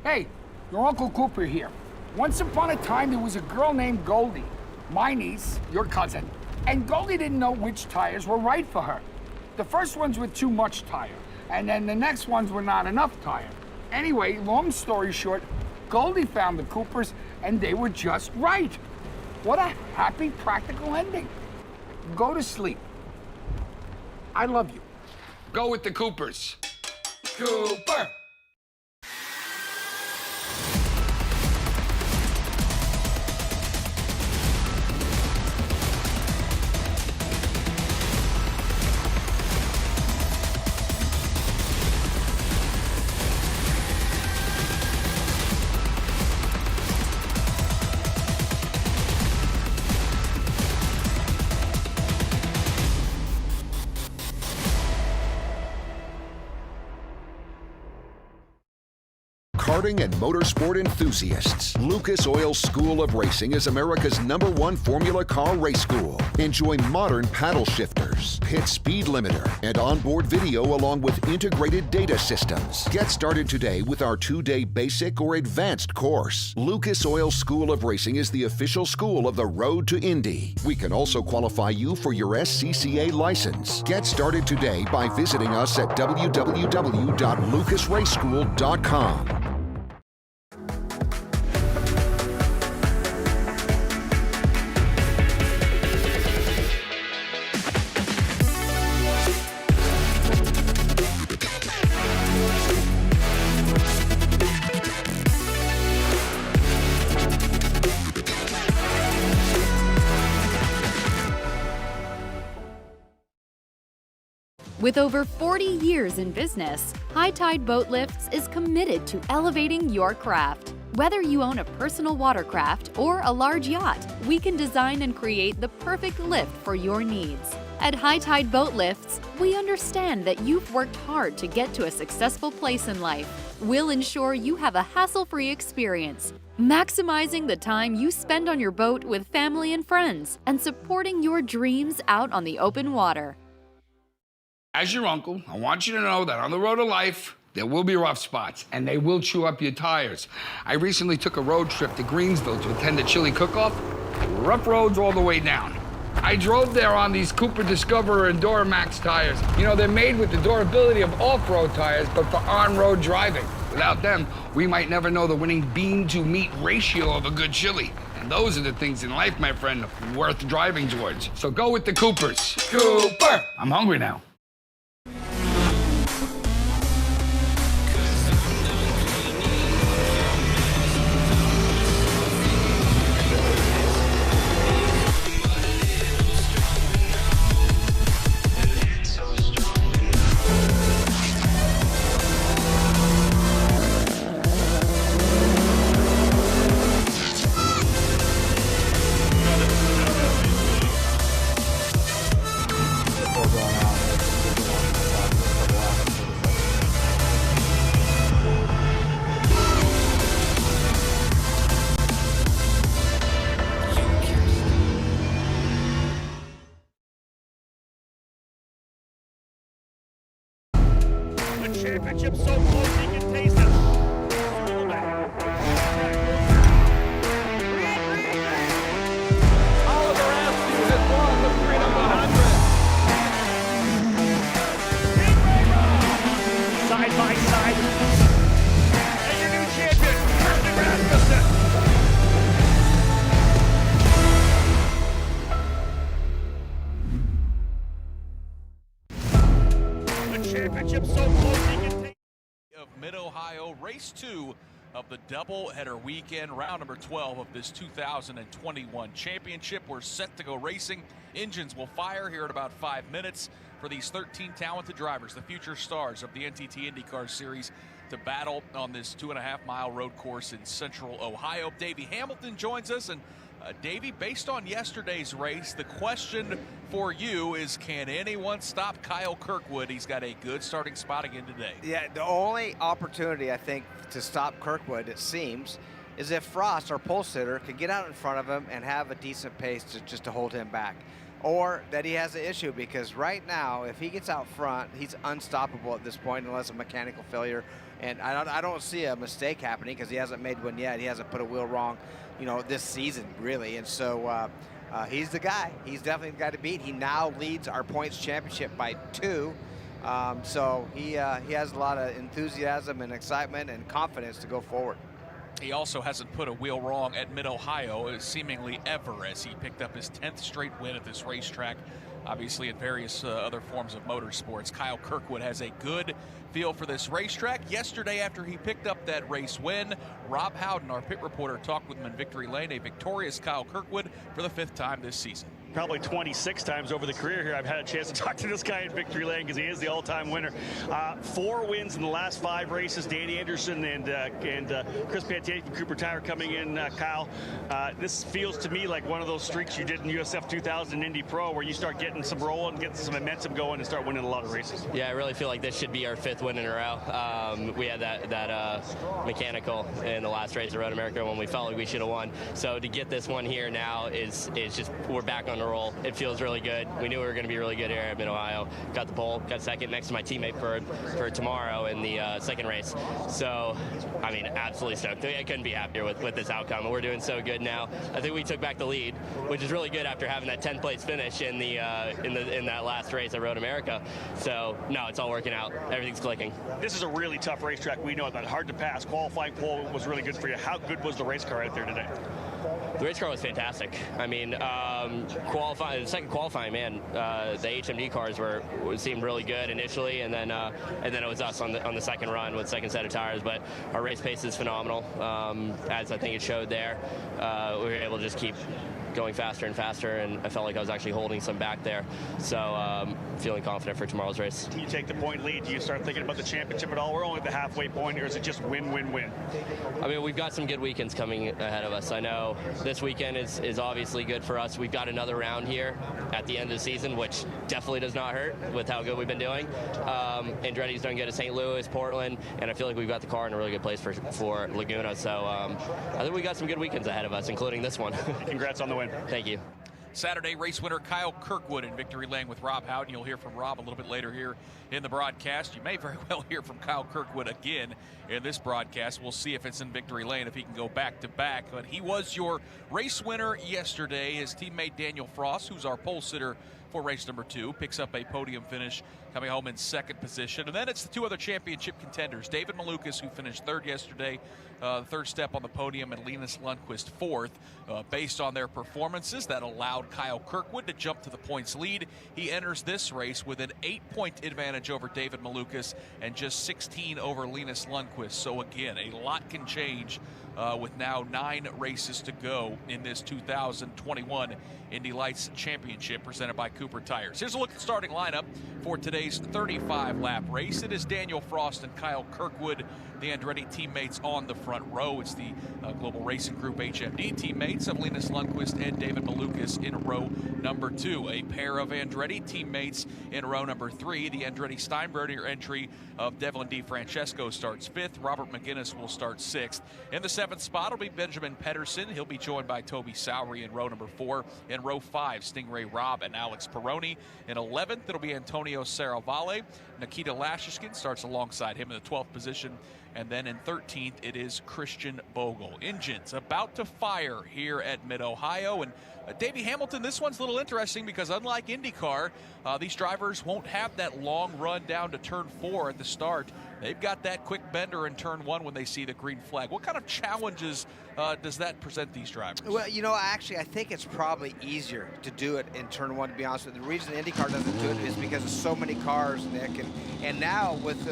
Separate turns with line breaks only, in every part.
Hey, your Uncle Cooper here. Once upon a time, there was a girl named Goldie, my niece, your cousin, and Goldie didn't know which tires were right for her. The first ones were too much tire, and then the next ones were not enough tire. Anyway, long story short, Goldie found the Coopers, and they were just right. What a happy, practical ending. Go to sleep. I love you.
Go with the Coopers. Cooper!
Karting and motorsport enthusiasts, Lucas Oil School of Racing is America's #1 Formula Car race school. Enjoy modern paddle shifters, pit speed limiter, and onboard video along with integrated data systems. Get started today with our 2-day basic or advanced course. Lucas Oil School of Racing is the official school of the road to Indy. We can also qualify you for your SCCA license. Get started today by visiting us at www.lucasraceschool.com.
With over 40 years in business, High Tide Boat Lifts is committed to elevating your craft. Whether you own a personal watercraft or a large yacht, we can design and create the perfect lift for your needs. At High Tide Boat Lifts, we understand that you've worked hard to get to a successful place in life. We'll ensure you have a hassle-free experience, maximizing the time you spend on your boat with family and friends, and supporting your dreams out on the open water.
As your uncle, I want you to know that on the road of life, there will be rough spots, and they will chew up your tires. I recently took a road trip to Greensville to attend a chili cook-off. Rough roads all the way down. I drove there on these Cooper Discoverer and Duramax tires. You know, they're made with the durability of off-road tires, but for on-road driving. Without them, we might never know the winning bean-to-meat ratio of a good chili. And those are the things in life, my friend, worth driving towards. So go with the Coopers. Cooper! I'm hungry now.
Championship so close you can taste it. Oliver Askew has won the Freedom 100. Side by side. And your new champion, Kirkwood Rasmussen. The championship so close you can taste of Mid-Ohio, race 2 of the doubleheader weekend, round number 12 of this 2021 championship. We're set to go racing. Engines will fire here in about 5 minutes for these 13 talented drivers, the future stars of the NTT IndyCar Series, to battle on this 2.5-mile road course in central Ohio. Davey Hamilton joins us, and Davey, based on yesterday's race, the question for you is, can anyone stop Kyle Kirkwood? He's got a good starting spot again today.
Yeah, the only opportunity, I think, to stop Kirkwood, it seems, is if Frost, our pole sitter, could get out in front of him and have a decent pace just to hold him back. or that he has an issue, because right now, if he gets out front, he's unstoppable at this point unless a mechanical failure. And I don't see a mistake happening because he hasn't made one yet. He hasn't put a wheel wrong, this season, really. And so he's the guy. He's definitely the guy to beat. He now leads our points championship by 2. So he has a lot of enthusiasm and excitement and confidence to go forward.
He also hasn't put a wheel wrong at Mid-Ohio seemingly ever, as he picked up his 10th straight win at this racetrack, obviously in various other forms of motorsports. Kyle Kirkwood has a good feel for this racetrack. Yesterday, after he picked up that race win, Rob Howden, our pit reporter, talked with him in victory lane. A victorious Kyle Kirkwood for the 5th time this season.
Probably 26 times over the career here I've had a chance to talk to this guy in victory lane, because he is the all-time winner. 4 wins in the last 5 races. Danny Anderson and Chris Pantani from Cooper Tire coming in. Kyle, this feels to me like one of those streaks you did in USF 2000 Indy Pro, where you start getting some rolling, getting some momentum going, and start winning a lot of races.
Yeah, I really feel like this should be our 5th win in a row. We had that mechanical in the last race of Road America when we felt like we should have won. So to get this one here now is just, we're back on the roll. It feels really good. We knew we were going to be really good here at Mid-Ohio. Got the pole, got second next to my teammate for tomorrow in the second race. So, I mean, absolutely stoked. I couldn't be happier with this outcome. We're doing so good now. I think we took back the lead, which is really good after having that 10th place finish in that last race at Road America. So, no, it's all working out. Everything's clicking.
This is a really tough racetrack. We know that. Hard to pass. Qualifying pole was really good for you. How good was the race car out there today?
The race car was fantastic. I mean, second qualifying, man, the HMD cars seemed really good initially, and then it was us on the second run with second set of tires. But our race pace is phenomenal, as I think it showed there. We were able to just keep going faster and faster, and I felt like I was actually holding some back there. So feeling confident for tomorrow's race.
Do you take the point lead? Do you start thinking about the championship at all? We're only at the halfway point, or is it just win, win, win?
I mean, we've got some good weekends coming ahead of us. I know this weekend is obviously good for us. We've got another round here at the end of the season, which definitely does not hurt with how good we've been doing. Andretti's done good at St. Louis, Portland, and I feel like we've got the car in a really good place for Laguna. So I think we got some good weekends ahead of us, including this one.
Congrats on the win.
Thank you.
Saturday race winner Kyle Kirkwood in victory lane with Rob Howden. You'll hear from Rob a little bit later here in the broadcast. You may very well hear from Kyle Kirkwood again in this broadcast. We'll see if it's in victory lane, if he can go back-to-back. But he was your race winner yesterday. His teammate Daniel Frost, who's our pole sitter for race number 2, picks up a podium finish, coming home in 2nd position. And then it's the 2 other championship contenders, David Malukas, who finished 3rd yesterday, the 3rd step on the podium, and Linus Lundqvist 4th. Based on their performances, that allowed Kyle Kirkwood to jump to the points lead. He enters this race with an 8-point advantage over David Malukas and just 16 over Linus Lundqvist. So again, a lot can change with now 9 races to go in this 2021 Indy Lights Championship presented by Cooper Tires. Here's a look at the starting lineup for today's 35-lap race. It is Daniel Frost and Kyle Kirkwood, the Andretti teammates, on the front row. It's the Global Racing Group HMD teammates of Linus Lundqvist and David Malukas in row number 2. A pair of Andretti teammates in row number 3. The Andretti Steinbrenner entry of Devlin DeFrancesco starts 5th. Robert McGinnis will start 6th. In the 7th spot will be Benjamin Pedersen. He'll be joined by Toby Sowery in row number 4. In row 5, Stingray Robb and Alex Peroni. In 11th, it'll be Antonio Serravalle. Nikita Lashishkin starts alongside him in the 12th position. And then in 13th, it is Christian Bogle. Engines about to fire here at Mid-Ohio. And Davey Hamilton, this one's a little interesting because unlike IndyCar, these drivers won't have that long run down to turn 4 at the start. They've got that quick bender in turn 1 when they see the green flag. What kind of challenges does that present these drivers?
Well, actually, I think it's probably easier to do it in turn 1, to be honest with you. The reason IndyCar doesn't do it is because of so many cars, Nick. And now with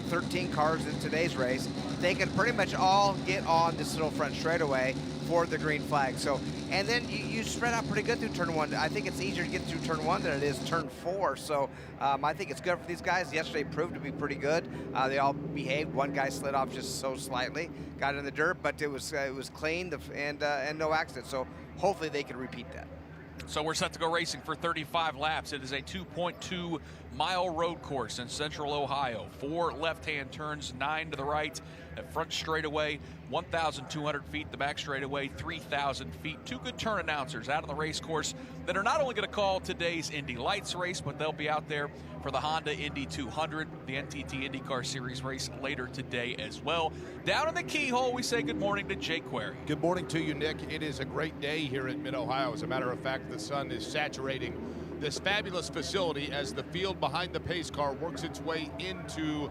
13 cars in today's race, they can pretty much all get on this little front straightaway for the green flag. So, and then you spread out pretty good through turn 1. I think it's easier to get through turn 1 than it is turn 4. So I think it's good for these guys. Yesterday proved to be pretty good. They all behaved. One guy slid off just so slightly, got in the dirt, but it was clean and no accident. So hopefully they can repeat that.
So we're set to go racing for 35 laps. It is a 2.2-mile road course in central Ohio. 4 left-hand turns, 9 to the right. At front straightaway, 1,200 feet. The back straightaway, 3,000 feet. 2 good turn announcers out on the race course that are not only going to call today's Indy Lights race, but they'll be out there for the Honda Indy 200, the NTT IndyCar Series race later today as well. Down in the keyhole, we say good morning to Jake Query.
Good morning to you, Nick. It is a great day here at Mid-Ohio. As a matter of fact, the sun is saturating this fabulous facility as the field behind the pace car works its way into,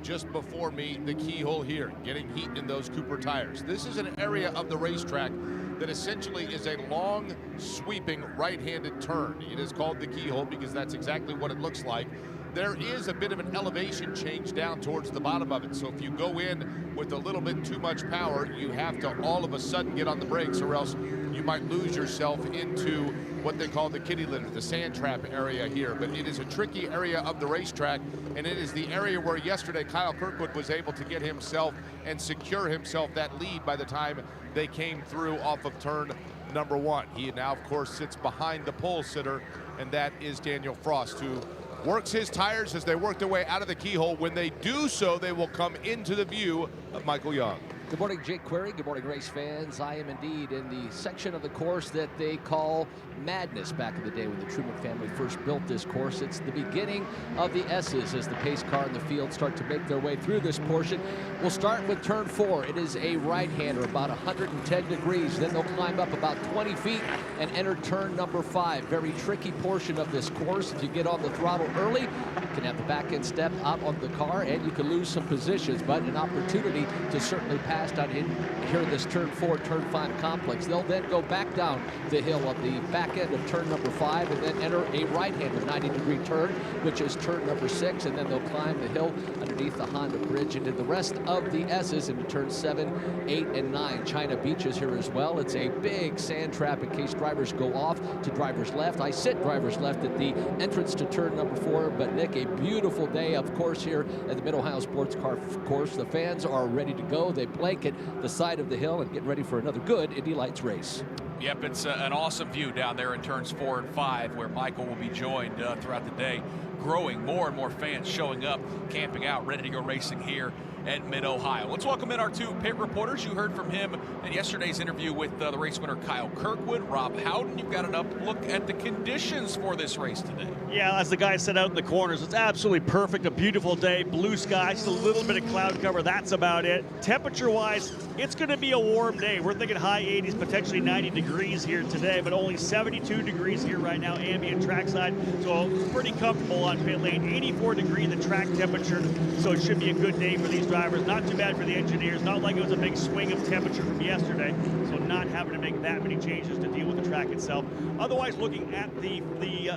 just before me, the keyhole here, getting heat in those Cooper tires. This is an area of the racetrack that essentially is a long, sweeping, right-handed turn. It is called the keyhole because that's exactly what it looks like. There is a bit of an elevation change down towards the bottom of it. So if you go in with a little bit too much power, you have to all of a sudden get on the brakes, or else you might lose yourself into what they call the kitty litter, the sand trap area here. But it is a tricky area of the racetrack, and it is the area where yesterday Kyle Kirkwood was able to get himself and secure himself that lead by the time they came through off of turn number 1. He now, of course, sits behind the pole sitter, and that is Daniel Frost, who works his tires as they work their way out of the keyhole. When they do so, they will come into the view of Michael Young.
Good morning, Jake Query. Good morning, race fans. I am indeed in the section of the course that they call Madness. Back in the day when the Truman family first built this course, it's the beginning of the S's as the pace car and the field start to make their way through this portion. We'll start with turn 4. It is a right-hander, about 110 degrees. Then they'll climb up about 20 feet and enter turn number 5. Very tricky portion of this course. If you get on the throttle early, you can have the back end step out on the car and you can lose some positions, but an opportunity to certainly pass down in here in this turn 4, turn 5 complex. They'll then go back down the hill of the back end of turn number 5 and then enter a right-hander 90-degree turn, which is turn number 6, and then they'll climb the hill underneath the Honda bridge into the rest of the S's into turn 7, 8, and 9. China Beach is here as well. It's a big sand trap in case drivers go off to driver's left. I sit driver's left at the entrance to turn number 4, but Nick, a beautiful day, of course, here at the Mid-Ohio Sports Car course. The fans are ready to go. They blanket the side of the hill and get ready for another good Indy Lights race.
Yep, it's an awesome view down there in turns 4 and 5, where Michael will be joined throughout the day. Growing, more and more fans showing up, camping out, ready to go racing here at Mid-Ohio. Let's welcome in our 2 pit reporters. You heard from him in yesterday's interview with the race winner Kyle Kirkwood. Rob Howden, you've got an up look at the conditions for this race today.
Yeah, as the guys set out in the corners, it's absolutely perfect. A beautiful day, blue skies, just a little bit of cloud cover. That's about it. Temperature-wise, it's going to be a warm day. We're thinking high 80s, potentially 90 degrees here today, but only 72 degrees here right now, ambient trackside. So pretty comfortable on pit lane. 84 degree the track temperature, so it should be a good day for these drivers. Not too bad for the engineers. Not like it was a big swing of temperature from yesterday, so not having to make that many changes to deal with the track itself. Otherwise, looking at the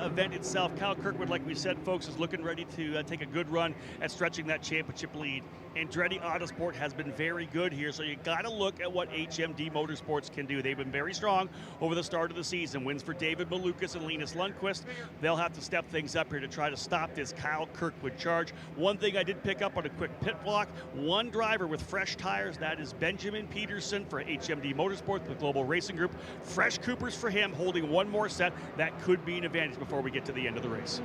event itself, Kyle Kirkwood, like we said, folks, is looking ready to take a good run at stretching that championship lead. Andretti Autosport has been very good here, so you got to look at what HMD Motorsports can do. They've been very strong over the start of the season. Wins for David Malukas and Linus Lundqvist. They'll have to step things up here to try to stop this Kyle Kirkwood charge. One thing I did pick up on a quick pit block, one driver with fresh tires, that is Benjamin Peterson for HMD Motorsports, the Global Racing Group. Fresh Coopers for him, holding one more set. That could be an advantage before we get to the end of the race.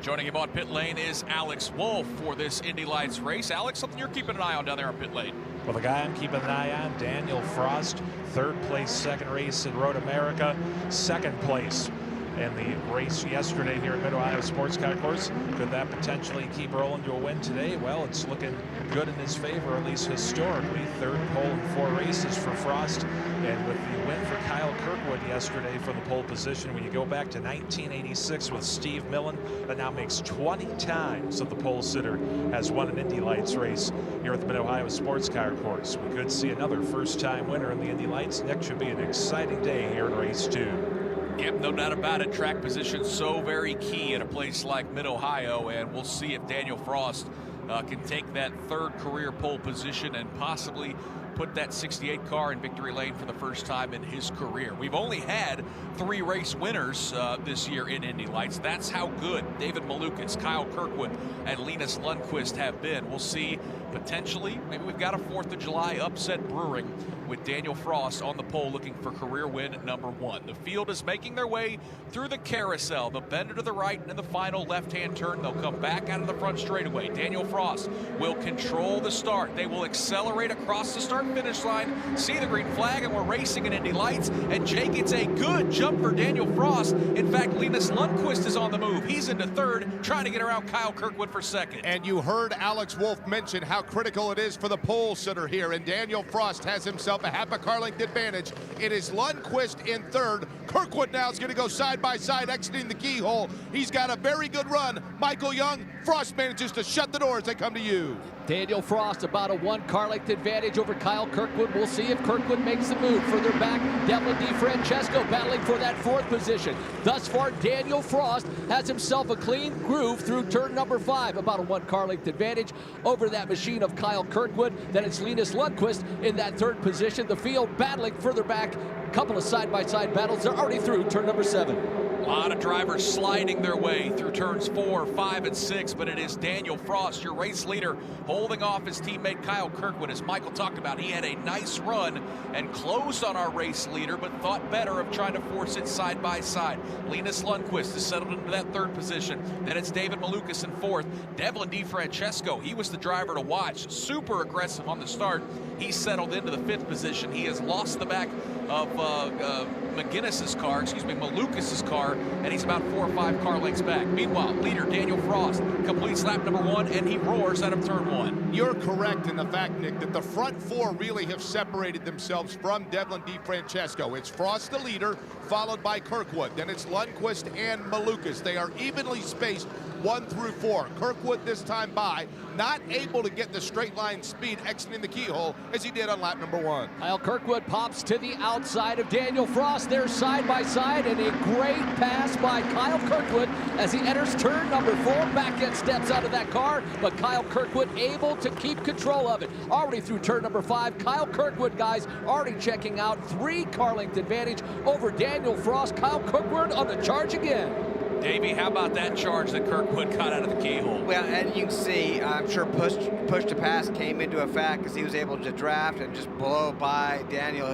Joining him on pit lane is Alex Wolf for this Indy Lights race. Alex, something you're keeping an eye on down there on pit lane?
Well, the guy I'm keeping an eye on, Daniel Frost, 3rd place, 2nd race in Road America, 2nd place in the race yesterday here at Mid-Ohio Sports Car Course. Could that potentially keep rolling to a win today? Well, it's looking good in his favor, at least historically. 3rd pole in 4 races for Frost. And with the win for Kyle Kirkwood yesterday from the pole position, when you go back to 1986 with Steve Millen, that now makes 20 times that the pole sitter has won an Indy Lights race here at the Mid-Ohio Sports Car Course. We could see another first-time winner in the Indy Lights. Next should be an exciting day here in race 2.
Yep, no doubt about it. Track position so very key at a place like Mid-Ohio, and we'll see if Daniel Frost can take that 3rd career pole position and possibly put that 68 car in victory lane for the first time in his career. We've only had 3 race winners this year in Indy Lights. That's how good David Malukas, Kyle Kirkwood, and Linus Lundqvist have been. We'll see potentially, maybe we've got a 4th of July upset brewing with Daniel Frost on the pole looking for career win number 1. The field is making their way through the carousel. The bender to the right and the final left-hand turn. They'll come back out of the front straightaway. Daniel Frost will control the start. They will accelerate across the start-finish line, see the green flag, and we're racing in Indy lights. And Jake, it's a good jump for Daniel Frost. In fact, Linus Lundqvist is on the move. He's into third, trying to get around Kyle Kirkwood for second.
And you heard Alex Wolf mention how critical it is for the pole sitter here, and Daniel Frost has himself a half a car length advantage. It is Lundqvist in third. Kirkwood now is going to go side by side, exiting the keyhole. He's got a very good run. Michael Young, Frost manages to shut the door as they come to you.
Daniel Frost about a 1 car length advantage over Kyle Kirkwood. We'll see if Kirkwood makes the move. Further back, Devlin DiFrancesco battling for that 4th position. Thus far, Daniel Frost has himself a clean groove through turn number 5. About a 1 car length advantage over that machine of Kyle Kirkwood. Then it's Linus Lundqvist in that 3rd position. The field battling further back. A couple of side-by-side battles. They're already through turn number 7.
A lot of drivers sliding their way through turns 4, 5, and 6, but it is Daniel Frost, your race leader, holding off his teammate Kyle Kirkwood. As Michael talked about, he had a nice run and closed on our race leader, but thought better of trying to force it side by side. Linus Lundqvist has settled into that 3rd position. Then it's David Malukas in 4th. Devlin DiFrancesco, he was the driver to watch. Super aggressive on the start. He settled into the 5th position. He has lost the back of Malukas's car, and he's about 4 or 5 car lengths back. Meanwhile, leader Daniel Frost completes lap number 1, and he roars out of turn 1.
You're correct in the fact, Nick, that the front 4 really have separated themselves from Devlin DiFrancesco. It's Frost the leader, followed by Kirkwood. Then it's Lundqvist and Malukas. They are evenly spaced 1 through 4. Kirkwood this time by, not able to get the straight line speed exiting the keyhole as he did on lap number 1.
Kyle Kirkwood pops to the outside of Daniel Frost. They're side by side, and a great pass by Kyle Kirkwood as he enters turn number 4. Back end steps out of that car, but Kyle Kirkwood able to keep control of it. Already through turn number 5. Kyle Kirkwood, guys, already checking out 3 car length advantage over Daniel Frost. Kyle Kirkwood on the charge again.
Davey, how about that charge that Kirkwood got out of the keyhole?
Well, and you can see, I'm sure push to pass came into effect because he was able to draft and just blow by Daniel.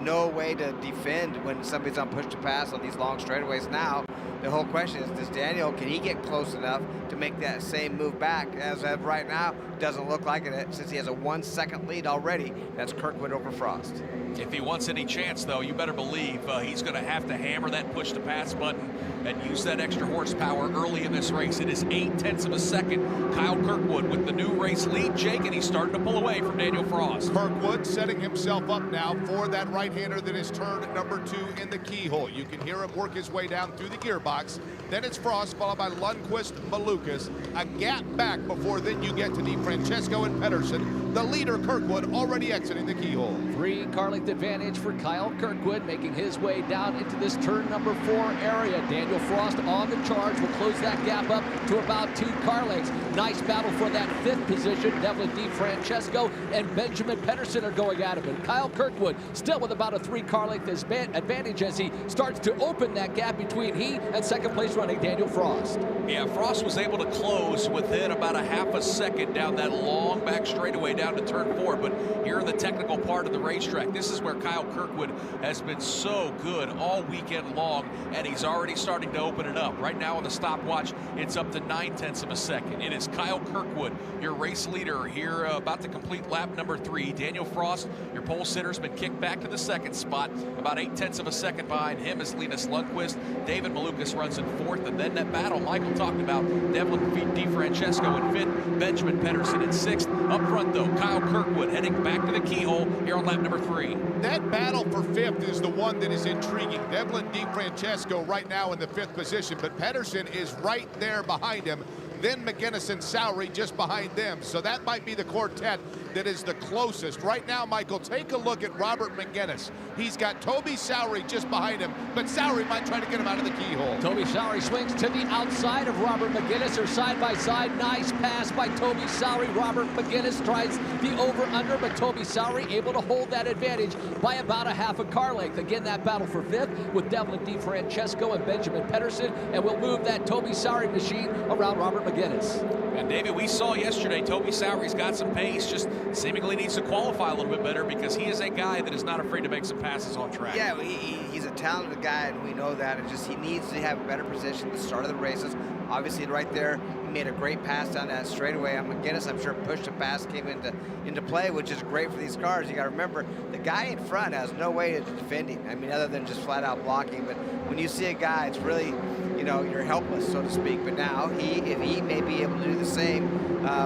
No way to defend when somebody's on push to pass on these long straightaways. Now, the whole question is, does Daniel, can he get close enough to make that same move back? As of right now, doesn't look like it, since he has a 1-second lead already. That's Kirkwood over Frost.
If he wants any chance, though, you better believe he's going to have to hammer that push-to-pass button and use that extra horsepower early in this race. It is 0.8 of a second. Kyle Kirkwood with the new race lead, Jake, and he's starting to pull away from Daniel Frost.
Kirkwood setting himself up now for that right-hander that is turn number 2 in the keyhole. You can hear him work his way down through the gearbox. Then it's Frost, followed by Lundqvist, Malukas. A gap back before then you get to DiFrancesco and Pedersen. The leader, Kirkwood, already exiting the keyhole.
3 car length advantage for Kyle Kirkwood, making his way down into this turn number 4 area. Daniel Frost on the charge will close that gap up to about 2 car lengths. Nice battle for that 5th position. Devlin DiFrancesco and Benjamin Pedersen are going at him. And Kyle Kirkwood still with about a 3 car length advantage as he starts to open that gap between he and 2nd place running Daniel Frost.
Yeah, Frost was able to close within about a half a second down that long back straightaway down to turn 4. But here in the technical part of the racetrack, this is where Kyle Kirkwood has been so good all weekend long, and he's already starting to open it up. Right now on the stopwatch, it's up to 0.9 of a second. It is Kyle Kirkwood, your race leader here, about to complete lap number 3. Daniel Frost, your pole sitter, has been kicked back to the 2nd spot. About 0.8 of a second behind him is Linus Lundqvist. David Malukas runs in 4th, and then that battle Michael talked about, Devlin DiFrancesco in 5th, Benjamin Pedersen in 6th. Up front, though, Kyle Kirkwood heading back to the keyhole here on lap number 3.
That battle for 5th is the one that is intriguing. Devlin DiFrancesco right now in the 5th position, but Pedersen is right there behind him. Then McGinnis and Sowry just behind them. So that might be the quartet that is the closest. Right now, Michael, take a look at Robert McGinnis. He's got Toby Sowry just behind him, but Sowry might try to get him out of the keyhole.
Toby Sowry swings to the outside of Robert McGinnis. They're side by side. Nice pass by Toby Sowry. Robert McGinnis tries the over-under, but Toby Sowry able to hold that advantage by about a half a car length. Again, that battle for 5th with Devlin DiFrancesco and Benjamin Pedersen, and we'll move that Toby Sowry machine around Robert McGinnis. McGinnis.
And David, we saw yesterday Toby Sowery's got some pace, just seemingly needs to qualify a little bit better because he is a guy that is not afraid to make some passes on track.
Yeah, he's a talented guy, and we know that. It's just he needs to have a better position at the start of the races. Obviously, right there, he made a great pass down that straightaway. McGinnis, I'm sure, pushed the pass, came into play, which is great for these cars. You got to remember, the guy in front has no way of defending. I mean, other than just flat out blocking. But when you see a guy, it's really, you know, you're helpless, so to speak. But now, if he may be able to do the same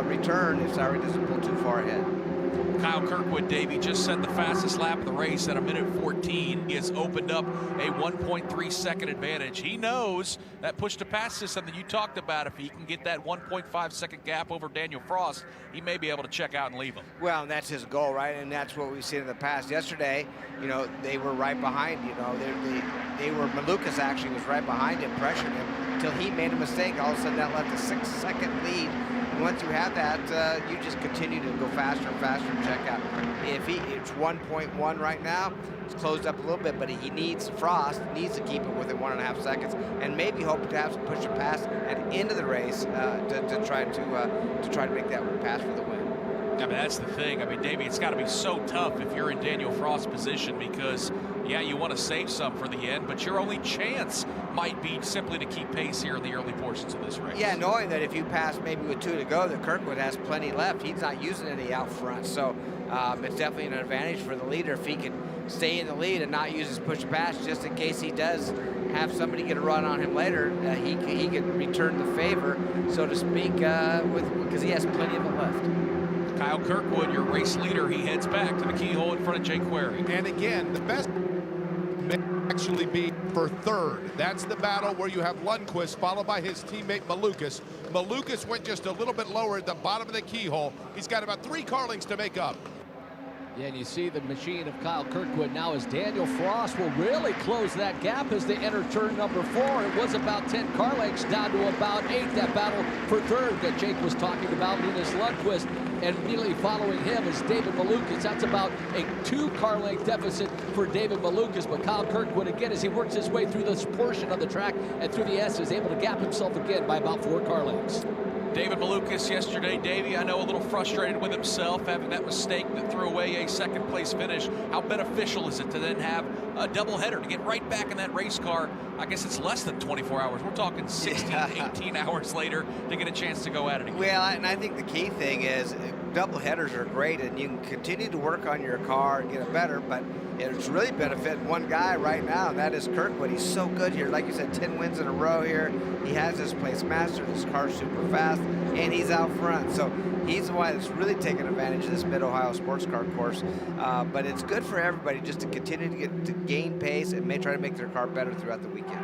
return if Sowery doesn't pull too far ahead.
Kyle Kirkwood, Davey, just set the fastest lap of the race at 1:14. He has opened up a 1.3 second advantage. He knows that push to pass system that you talked about. If he can get that 1.5 second gap over Daniel Frost, he may be able to check out and leave him.
Well, and that's his goal, right? And that's what we've seen in the past. Yesterday, you know, they were right behind, you know, they were, Malukas actually was right behind him, pressuring him until he made a mistake. All of a sudden that left a 6-second lead. And once you have that, you just continue to go faster and faster and check out. It's 1.1 right now, it's closed up a little bit, but Frost needs to keep it within 1.5 seconds, and maybe hope to have some push and pass at the end of the race to try to make that one pass for the win.
I mean, that's the thing. I mean, Davey, it's got to be so tough if you're in Daniel Frost's position because, yeah, you want to save some for the end, but your only chance might be simply to keep pace here in the early portions of this race.
Yeah, knowing that if you pass maybe with 2 to go, that Kirkwood has plenty left. He's not using any out front, so it's definitely an advantage for the leader if he can stay in the lead and not use his push pass just in case he does have somebody get a run on him later. He can return the favor, so to speak, because he has plenty of it left.
Kyle Kirkwood, your race leader, he heads back to the keyhole in front of Jake Query.
And again, the best may actually be for third. That's the battle where you have Lundqvist followed by his teammate Malukas. Malukas went just a little bit lower at the bottom of the keyhole. He's got about 3 car lengths to make up.
Yeah, and you see the machine of Kyle Kirkwood now as Daniel Frost will really close that gap as they enter turn number 4. It was about 10 car lengths down to about 8. That battle for third that Jake was talking about, Linus Lundqvist, and immediately following him is David Malukas. That's about a 2 car length deficit for David Malukas, but Kyle Kirkwood, again, as he works his way through this portion of the track and through the S, is able to gap himself again by about 4 car lengths.
David Malukas yesterday, Davey, I know a little frustrated with himself having that mistake that threw away a second place finish. How beneficial is it to then have a doubleheader to get right back in that race car? I guess it's less than 24 hours. We're talking 16 to 18 hours later to get a chance to go at it again.
Well, and I think the key thing is double headers are great, and you can continue to work on your car and get it better, but it's really benefiting one guy right now, and that is Kirkwood. He's so good here. Like you said, 10 wins in a row here. He has his place mastered. His car's super fast, and he's out front. So he's the one that's really taking advantage of this Mid-Ohio sports car course. But it's good for everybody just to continue to gain pace and may try to make their car better throughout the weekend.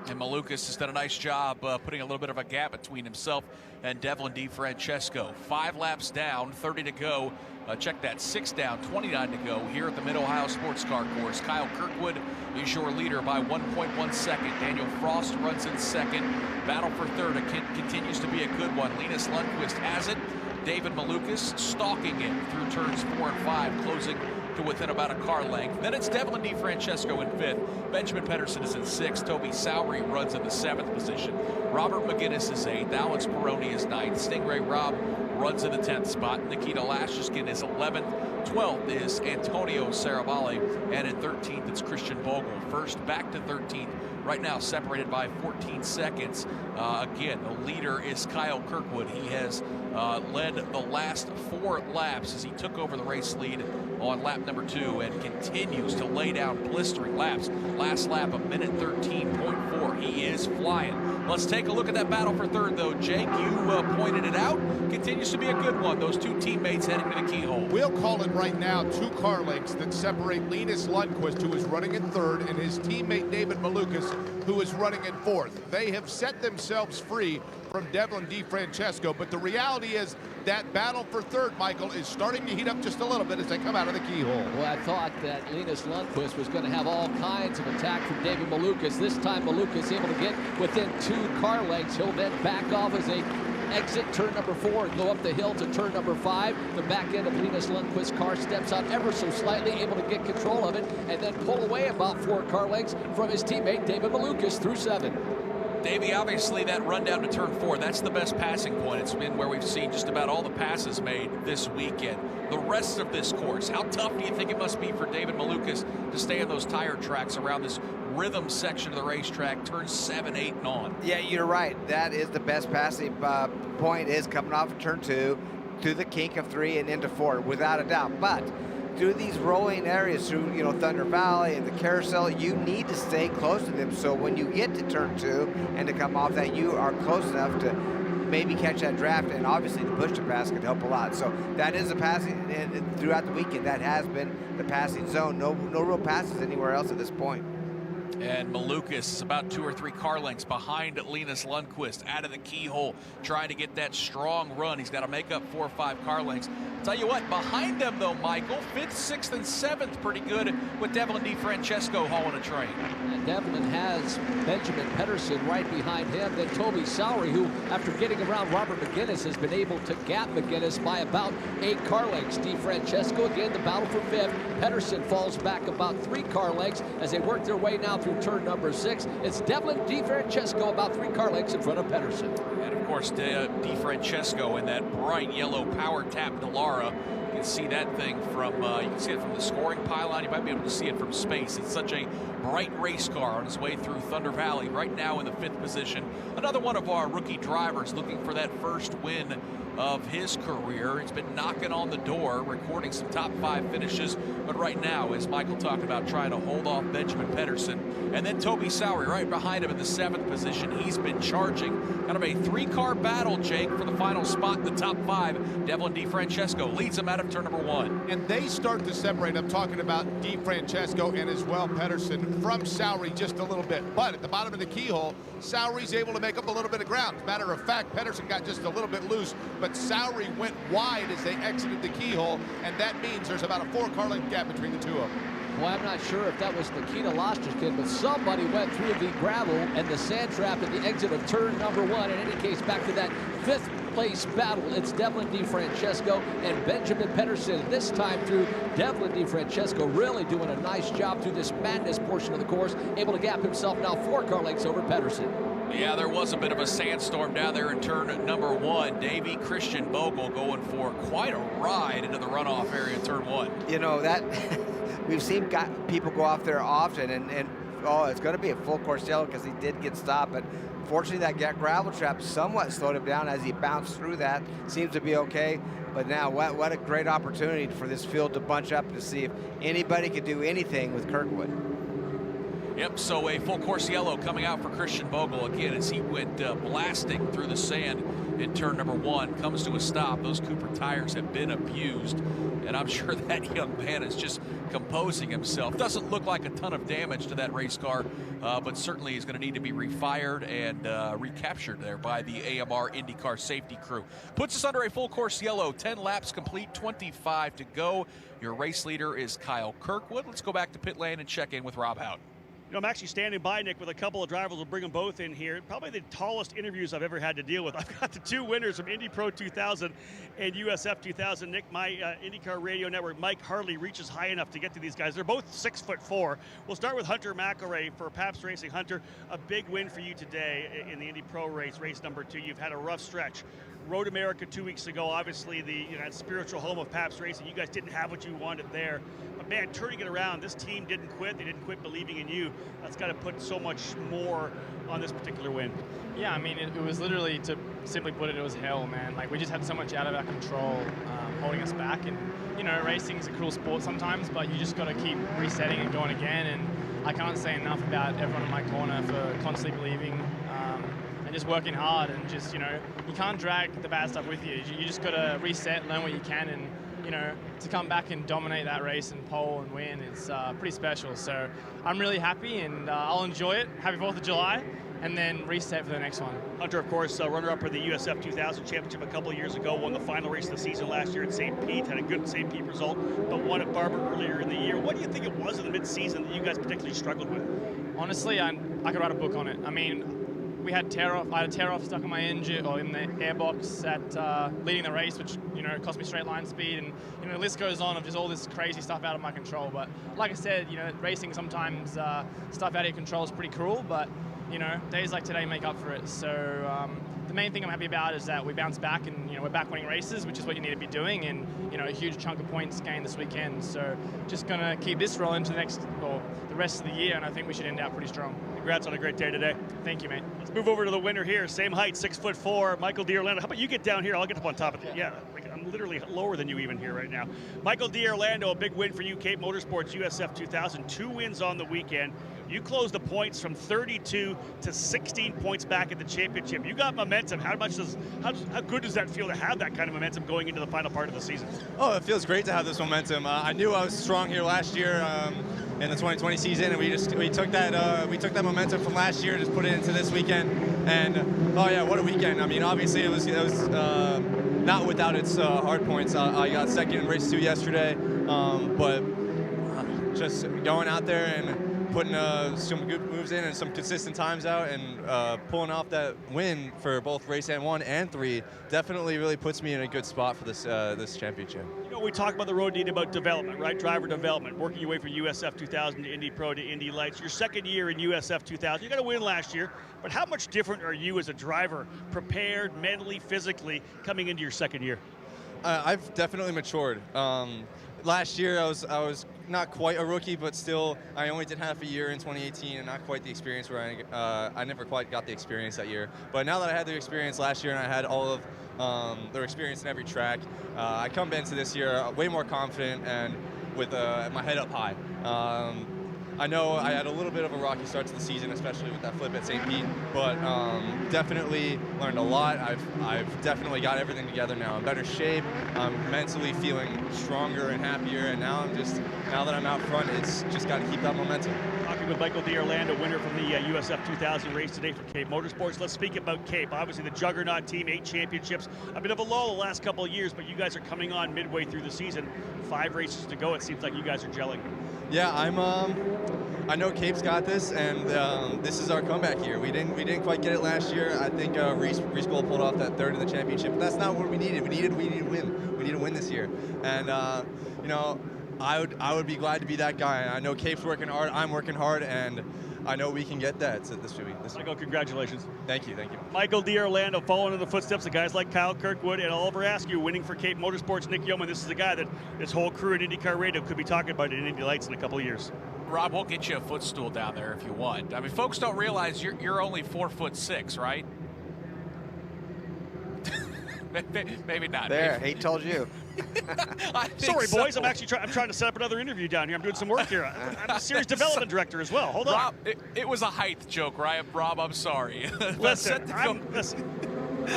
And Malukas has done a nice job putting a little bit of a gap between himself and Devlin DiFrancesco. 5 laps down, 30 to go. Check that, 6 down, 29 to go here at the Mid-Ohio Sports Car Course. Kyle Kirkwood is your leader by 1.1 second. Daniel Frost runs in second. Battle for third continues to be a good one. Linus Lundqvist has it. David Malukas stalking it through turns 4 and 5, closing to within about a car length. Then it's Devlin DiFrancesco in 5th. Benjamin Pedersen is in 6th. Toby Sowery runs in the 7th position. Robert McGinnis is 8th. Alex Peroni is 9th. Stingray Robb runs in the 10th spot. Nikita Lashuskin is 11th. 12th is Antonio Sarabali. And in 13th, it's Christian Bogle. First back to 13th. Right now separated by 14 seconds. Again, the leader is Kyle Kirkwood. He has led the last 4 laps as he took over the race lead on lap number 2 and continues to lay down blistering laps. Last lap, 1:13.4. He is flying. Let's take a look at that battle for third, though. Jake, you pointed it out. Continues to be a good one. Those 2 teammates heading to the keyhole.
We'll call it right now 2 car lengths that separate Linus Lundqvist, who is running in 3rd, and his teammate David Malukas, who is running in 4th. They have set themselves free from Devlin DiFrancesco, but the reality is that battle for third, Michael, is starting to heat up just a little bit as they come out of the keyhole.
Well, I thought that Linus Lundqvist was going to have all kinds of attack from David Malukas. This time Malukas able to get within 2 car lengths. He'll then back off as they exit turn number 4 and go up the hill to turn number 5. The back end of Linus Lundqvist's car steps out ever so slightly, able to get control of it and then pull away about 4 car lengths from his teammate David Malukas through 7.
Davey, obviously that run down to turn 4, that's the best passing point. It's been where we've seen just about all the passes made this weekend. The rest of this course, how tough do you think it must be for David Malukas to stay on those tire tracks around this rhythm section of the racetrack, turns 7, 8, and on?
Yeah, you're right. That is the best passing point, is coming off of turn 2 through the kink of 3 and into 4, without a doubt. But through these rolling areas, through Thunder Valley and the carousel, you need to stay close to them. So when you get to turn 2 and to come off that, you are close enough to maybe catch that draft, and obviously the push to pass could help a lot. So that is a passing, and throughout the weekend that has been the passing zone. No real passes anywhere else at this point.
And Malukas is about 2 or 3 car lengths behind Linus Lundqvist, out of the keyhole, trying to get that strong run. He's got to make up 4 or 5 car lengths. Tell you what, behind them though, Michael, 5th, 6th, and 7th, pretty good with Devlin DiFrancesco hauling a train.
And Devlin has Benjamin Pedersen right behind him, then Toby Sowery, who, after getting around Robert McGinnis, has been able to gap McGinnis by about 8 car lengths. DiFrancesco, again, the battle for 5th. Pedersen falls back about 3 car lengths as they work their way now through turn number 6. It's Devlin DiFrancesco about 3 car lengths in front of Pedersen.
And of course, DiFrancesco in that bright yellow power tap Dallara. You can see that thing from you can see it from the scoring pylon. You might be able to see it from space. It's such a bright race car on his way through Thunder Valley, right now in the 5th position. Another one of our rookie drivers looking for that first win of his career. He's been knocking on the door, recording some top 5 finishes, but right now, as Michael talked about, trying to hold off Benjamin Pedersen. And then Toby Sowery right behind him in the 7th position. He's been charging. Kind of a 3-car battle, Jake, for the final spot in the top 5. Devlin DiFrancesco leads him out of turn number 1.
And they start to separate. I'm talking about DiFrancesco and as well Pedersen from Sowery just a little bit. But at the bottom of the keyhole, Sowery's able to make up a little bit of ground. As a matter of fact, Pedersen got just a little bit loose, but Sowery went wide as they exited the keyhole, and that means there's about a 4-car length gap between the two of them.
Well, I'm not sure if that was Nikita Losterkin, but somebody went through the gravel and the sand trap at the exit of turn number 1. In any case, back to that 5th place battle. It's Devlin DiFrancesco and Benjamin Pedersen. This time through, Devlin DiFrancesco really doing a nice job through this madness portion of the course, able to gap himself now 4 car lengths over Pedersen.
Yeah, there was a bit of a sandstorm down there in turn number 1. Davey Christian Bogle going for quite a ride into the runoff area in turn 1.
That we've seen people go off there often, and oh, it's going to be a full course yellow because he did get stopped, but fortunately that gravel trap somewhat slowed him down as he bounced through that. Seems to be okay, but now what a great opportunity for this field to bunch up to see if anybody could do anything with Kirkwood.
Yep, so a full course yellow coming out for Christian Bogle again as he went blasting through the sand in turn number 1. Comes to a stop. Those Cooper tires have been abused, and I'm sure that young man is just composing himself. Doesn't look like a ton of damage to that race car, but certainly is going to need to be refired and recaptured there by the AMR IndyCar safety crew. Puts us under a full course yellow. 10 laps complete, 25 to go. Your race leader is Kyle Kirkwood. Let's go back to pit lane and check in with Rob Hout.
I'm actually standing by, Nick, with a couple of drivers. We'll bring them both in here. Probably the tallest interviews I've ever had to deal with. I've got the 2 winners from Indy Pro 2000 and USF 2000. Nick, my IndyCar radio network, Mike hardly reaches high enough to get to these guys. They're both 6'4". We'll start with Hunter Mcelray for Pabst Racing. Hunter, a big win for you today in the Indy Pro race number 2. You've had a rough stretch. Road America 2 weeks ago, obviously the spiritual home of Pabst Racing. You guys didn't have what you wanted there. But man, turning it around, this team didn't quit. They didn't quit believing in you. That's got to put so much more on this particular win.
Yeah, I mean, it was literally, to simply put it, it was hell, man. Like, we just had so much out of our control holding us back. And, racing's a cruel sport sometimes, but you just got to keep resetting and going again. And I can't say enough about everyone in my corner for constantly believing and just working hard. And just, you can't drag the bad stuff with you. You just got to reset, learn what you can, and to come back and dominate that race and pole and win, it's pretty special. So I'm really happy, and I'll enjoy it. Happy 4th of July, and then reset for the next one.
Hunter, of course, runner-up for the USF 2000 championship a couple of years ago, won the final race of the season last year at St. Pete, had a good St. Pete result, but won at Barber earlier in the year. What do you think it was in the mid-season that you guys particularly struggled with?
Honestly, I could write a book on it. I mean, I had a tear-off stuck in my engine or in the airbox at leading the race, which cost me straight line speed, and the list goes on of just all this crazy stuff out of my control. But like I said, racing sometimes stuff out of your control is pretty cruel. But you know, days like today make up for it. So the main thing I'm happy about is that we bounced back, and, you know, we're back winning races, which is what you need to be doing, and, you know, a huge chunk of points gained this weekend. So just going to keep this rolling to the rest of the year, and I think we should end out pretty strong.
Congrats on a great day today.
Thank you, mate.
Let's move over to the winner here. Same height, 6'4", Michael D'Orlando. How about you get down here? I'll get up on top of it. Yeah, I'm literally lower than you even here right now. Michael D'Orlando, a big win for you, Cape Motorsports USF 2000. 2 wins on the weekend. You closed the points from 32 to 16 points back at the championship. You got momentum. How good does that feel to have that kind of momentum going into the final part of the season?
Oh, it feels great to have this momentum. I knew I was strong here last year in the 2020 season, and we took that momentum from last year, just put it into this weekend. And oh yeah, what a weekend! I mean, obviously it was not without its hard points. I got second in race 2 yesterday, but just going out there and putting some good moves in and some consistent times out, and pulling off that win for both race 1 and 3 definitely really puts me in a good spot for this championship.
You know, we talk about the road need about development, right? Driver development, working your way from USF 2000 to Indy Pro to Indy Lights. Your second year in USF 2000, you got a win last year, but how much different are you as a driver, prepared mentally, physically, coming into your second year?
I've definitely matured. Last year I was not quite a rookie, but still I only did half a year in 2018 and not quite the experience where I never quite got the experience that year. But now that I had the experience last year and I had all of their experience in every track, I come into this year way more confident and with my head up high. I know I had a little bit of a rocky start to the season, especially with that flip at St. Pete, but definitely learned a lot. I've definitely got everything together now. I'm in better shape. I'm mentally feeling stronger and happier, and now that I'm out front, it's just got to keep that momentum.
Talking with Michael D'Orlando, winner from the USF 2000 race today for Cape Motorsports. Let's speak about Cape. Obviously the juggernaut team, 8 championships. A bit of a lull the last couple of years, but you guys are coming on midway through the season. 5 races to go. It seems like you guys are gelling.
Yeah, I know Cape's got this, and this is our comeback year. We didn't quite get it last year. I think Reese Gold pulled off that 3rd in the championship, but that's not what we needed. We needed a win. We need a win this year, and you know, I would be glad to be that guy. I know Cape's working hard. I'm working hard, and I know we can get that this week.
Michael, congratulations.
Thank you.
Michael D'Orlando, following in the footsteps of guys like Kyle Kirkwood and Oliver Askew, winning for Cape Motorsports. Nick Yeoman, this is the guy that this whole crew at IndyCar Radio could be talking about in Indy Lights in a couple of years.
Rob, we'll get you a footstool down there if you want. I mean, folks don't realize you're only 4'6", right? Maybe not.
There, he told you.
Sorry, boys. I'm actually trying to set up another interview down here. I'm doing some work here. I'm a series development director as well. Hold on.
Rob, it was a height joke, right? Rob, I'm sorry.
Listen,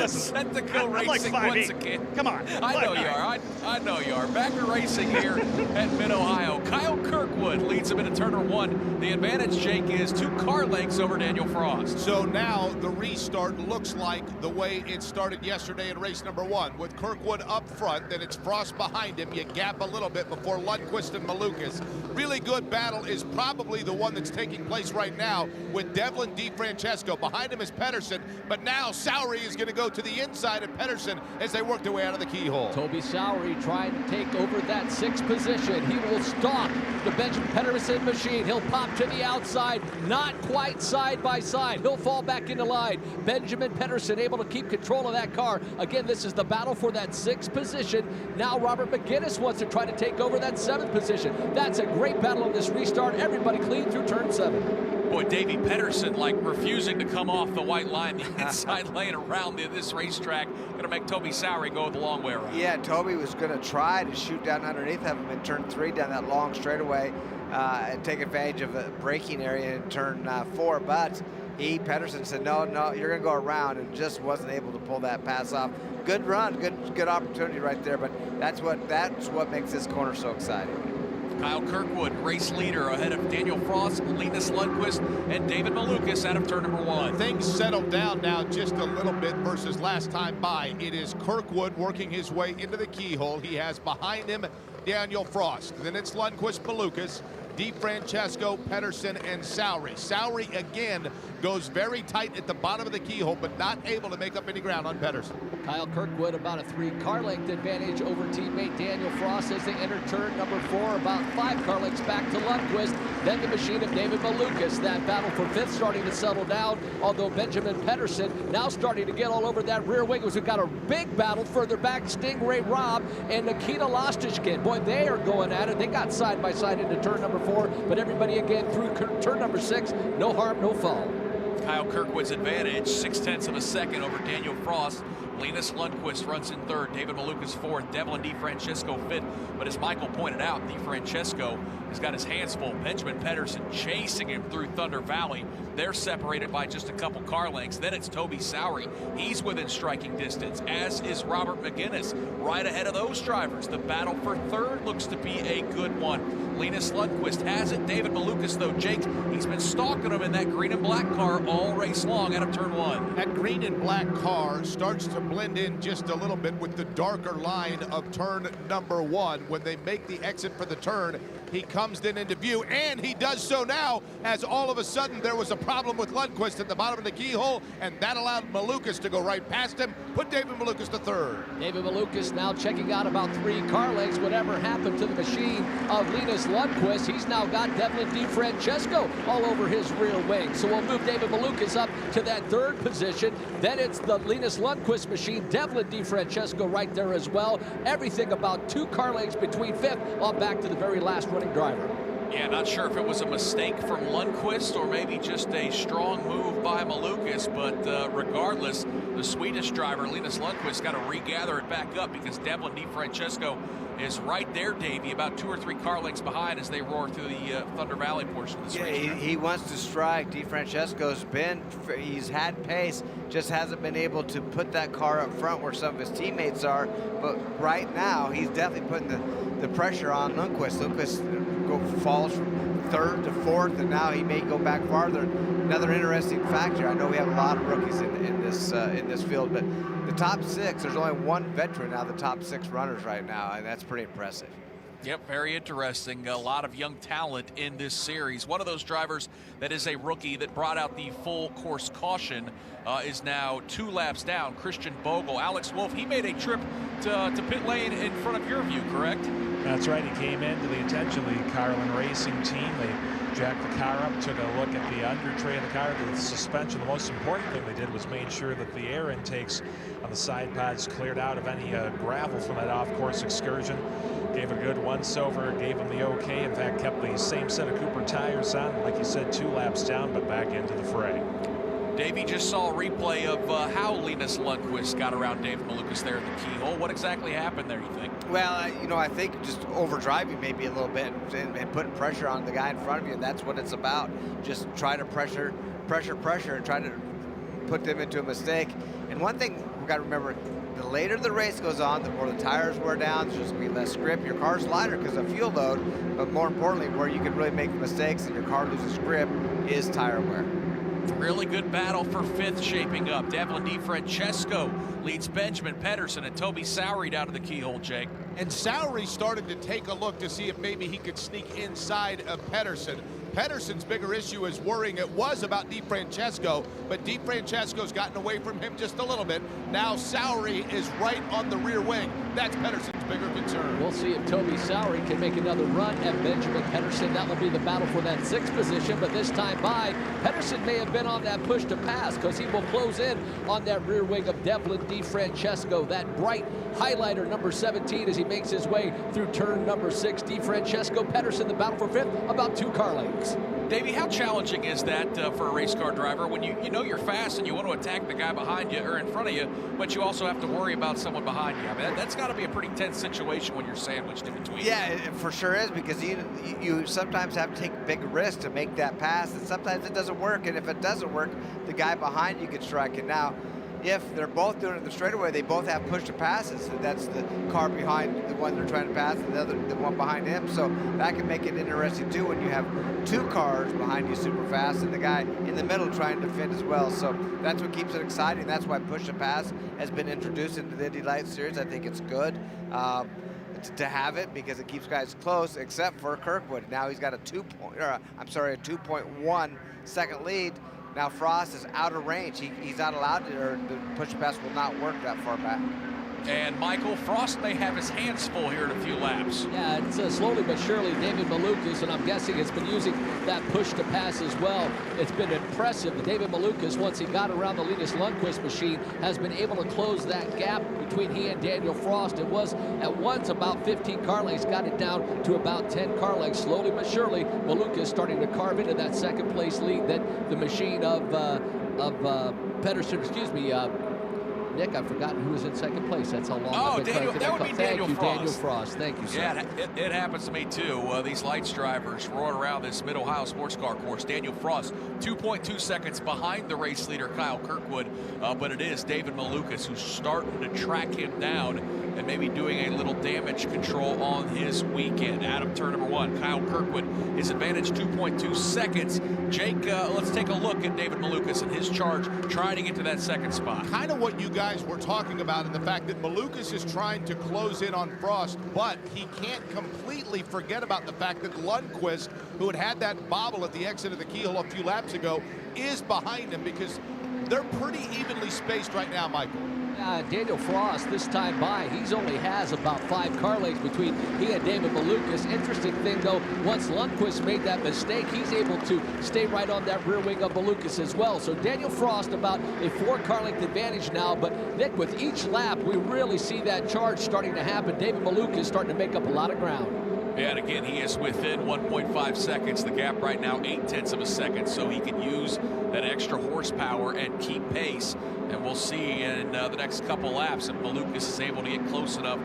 Set to go racing
like
once again.
Come on.
I know you are. I know you are. Back to racing here at Mid-Ohio. Kyle Kirkwood leads him into Turner 1. The advantage, Jake, is 2 car lengths over Daniel Frost.
So now the restart looks like the way it started yesterday in race number 1. With Kirkwood up front, then it's Frost behind him. You gap a little bit before Lundqvist and Malukas. Really good battle is probably the one that's taking place right now with Devlin DeFrancesco. Behind him is Pedersen, but now Sowry is going to go to the inside of Pedersen as they work their way out of the keyhole.
Toby Sowry trying to take over that 6th position. He will stop the Benjamin Pedersen machine. He'll pop to the outside, not quite side by side. He'll fall back into line. Benjamin Pedersen able to keep control of that car. Again, this is the battle for that 6th position. Now Robert McGinnis wants to try to take over that 7th position. That's a great battle in this restart. Everybody clean through turn 7.
Boy, Davey Pedersen like refusing to come off the white line, the inside lane around this racetrack. Going to make Toby Sowry go the long way around.
Yeah, Toby was going to try to shoot down underneath of him in turn 3 down that long straightaway and take advantage of a braking area in turn 4, but Pedersen said, no, you're going to go around, and just wasn't able to pull that pass off. Good run, good opportunity right there, but that's what makes this corner so exciting.
Kyle Kirkwood, race leader, ahead of Daniel Frost, Linus Lundqvist, and David Malukas out of turn number 1.
Things settled down now just a little bit versus last time by. It is Kirkwood working his way into the keyhole. He has behind him Daniel Frost. Then it's Lundqvist, Malukas. DeFrancesco, Pedersen, and Sowry. Sowry, again, goes very tight at the bottom of the keyhole, but not able to make up any ground on Pedersen.
Kyle Kirkwood about a 3-car length advantage over teammate Daniel Frost as they enter turn number 4, about 5 car lengths back to Lundqvist. Then the machine of David Malukas. That battle for 5th starting to settle down, although Benjamin Pedersen now starting to get all over that rear wing. We've got a big battle further back. Stingray Robb and Nikita Lostishkin. Boy, they are going at it. They got side by side into turn number 4, but everybody again through turn number 6. No harm, no foul.
Kyle Kirkwood's advantage, 0.6 of a second over Daniel Frost. Linus Lundqvist runs in 3rd, David Malukas 4th, Devlin DeFrancesco 5th. But as Michael pointed out, DeFrancesco has got his hands full. Benjamin Pedersen chasing him through Thunder Valley. They're separated by just a couple car lengths. Then it's Toby Sowry. He's within striking distance, as is Robert McGinnis. Right ahead of those drivers. The battle for 3rd looks to be a good one. Linus Lundqvist has it. David Malukas, though, Jake, he's been stalking him in that green and black car all race long out of turn 1.
That green and black car starts to blend in just a little bit with the darker line of turn number 1. When they make the exit for the turn, he comes then into view, and he does so now, as all of a sudden there was a problem with Lundqvist at the bottom of the keyhole, and that allowed Malukas to go right past him, put David Malukas to 3rd.
David Malukas now checking out about 3 car lengths. Whatever happened to the machine of Linus Lundqvist, he's now got Devlin DeFrancesco all over his rear wing. So we'll move David Malukas up to that 3rd position. Then it's the Linus Lundqvist machine, Devlin DeFrancesco right there as well. Everything about 2 car lengths between 5th on back to the very last running driver.
Yeah, not sure if it was a mistake from Lundqvist or maybe just a strong move by Malukas, but regardless, the Swedish driver, Linus Lundqvist, got to regather it back up because Devlin DeFrancesco is right there, Davey, about 2 or 3 car lengths behind as they roar through the Thunder Valley portion of the race.
Yeah, he wants to strike. He's had pace, just hasn't been able to put that car up front where some of his teammates are, but right now he's definitely putting the pressure on Lundqvist. Lundqvist falls from 3rd to 4th, and now he may go back farther. Another interesting factor, I know we have a lot of rookies in this field, but the top 6, there's only 1 veteran out of the top 6 runners right now, and that's pretty impressive.
Yep, very interesting. A lot of young talent in this series. One of those drivers that is a rookie that brought out the full course caution is now 2 laps down, Christian Bogle. Alex Wolf, he made a trip to pit lane in front of your view, correct?
That's right. He came into the intentionally Carlin Racing team. They jacked the car up, took a look at the under tray of the car, the suspension. The most important thing they did was made sure that the air intakes on the side pods cleared out of any gravel from that off-course excursion. Gave a good once-over, gave him the okay. In fact, kept the same set of Cooper tires on, like you said, 2 laps down, but back into the fray.
Davey just saw a replay of how Linus Lundqvist got around David Malukas there in the keyhole. What exactly happened there, you think?
Well, I think just overdriving maybe a little bit and putting pressure on the guy in front of you, and that's what it's about. Just try to pressure, and try to put them into a mistake. And one thing we've got to remember, the later the race goes on, the more the tires wear down, there's just going to be less grip. Your car's lighter because of fuel load, but more importantly, where you can really make mistakes and your car loses grip is tire wear.
Really good battle for 5th shaping up. Devlin DeFrancesco leads Benjamin Pedersen and Toby Sowry down to the keyhole, Jake.
And Sowry started to take a look to see if maybe he could sneak inside of Pedersen. Pedersen's bigger issue is worrying. It was about DeFrancesco, but DeFrancesco's gotten away from him just a little bit. Now Sowry is right on the rear wing. That's Pedersen's bigger concern.
We'll see if Toby Sowry can make another run at Benjamin Pedersen. That will be the battle for that 6th position, but this time by, Pedersen may have been on that push to pass because he will close in on that rear wing of Devlin DeFrancesco. That bright highlighter, number 17, as he makes his way through turn number 6. DeFrancesco, Pedersen, the battle for 5th, about 2 car lengths.
Davey, how challenging is that for a race car driver when you know you're fast and you want to attack the guy behind you or in front of you, but you also have to worry about someone behind you? I mean, that's got to be a pretty tense situation when you're sandwiched in between.
Yeah, it for sure is, because you sometimes have to take big risks to make that pass, and sometimes it doesn't work. And if it doesn't work, the guy behind you can strike it. Now, if they're both doing it in the straightaway, they both have push to passes. So that's the car behind the one they're trying to pass, and the one behind him. So that can make it interesting too when you have 2 cars behind you super fast and the guy in the middle trying to defend as well. So that's what keeps it exciting. That's why push to pass has been introduced into the Indy Lights Series. I think it's good. to have it because it keeps guys close, except for Kirkwood. Now he's got a 2.1 second lead. Now Frost is out of range. He's not allowed to, or the push pass will not work that far back.
And Michael, Frost may have his hands full here in a few laps.
Yeah, it's slowly but surely David Malukas, and I'm guessing has been using that push to pass as well. It's been impressive. David Malukas, once he got around the Linus Lundqvist machine, has been able to close that gap between he and Daniel Frost. It was at once about 15 car lengths, got it down to about 10 car lengths. Slowly but surely, Malukas starting to carve into that second place lead that the machine of Pedersen, Nick, I've forgotten who was in second place. That's how long I've been
Daniel, that would be Daniel Frost.
Daniel Frost. Thank you, sir.
Yeah, it happens to me too. These lights drivers roaring around this Mid-Ohio sports car course. Daniel Frost, 2.2 seconds behind the race leader, Kyle Kirkwood. But it is David Malukas who's starting to track him down and maybe doing a little damage control on his weekend. Out of turn number 1, Kyle Kirkwood, his advantage 2.2 seconds. Jake, let's take a look at David Malukas and his charge trying to get to that second spot.
Kind of what you guys were talking about, in the fact that Malukas is trying to close in on Frost, but he can't completely forget about the fact that Lundqvist, who had that bobble at the exit of the keyhole a few laps ago, is behind him, because they're pretty evenly spaced right now, Michael.
Daniel Frost, this time by, he only has about 5 car lengths between he and David Malukas. Interesting thing, though, once Lundqvist made that mistake, he's able to stay right on that rear wing of Malukas as well. So Daniel Frost about a 4 car length advantage now, but Nick, with each lap, we really see that charge starting to happen. David Malukas starting to make up a lot of ground.
Yeah, and again, he is within 1.5 seconds. The gap right now, 0.8 of a second, so he can use that extra horsepower and keep pace. And we'll see in the next couple laps if Malukas is able to get close enough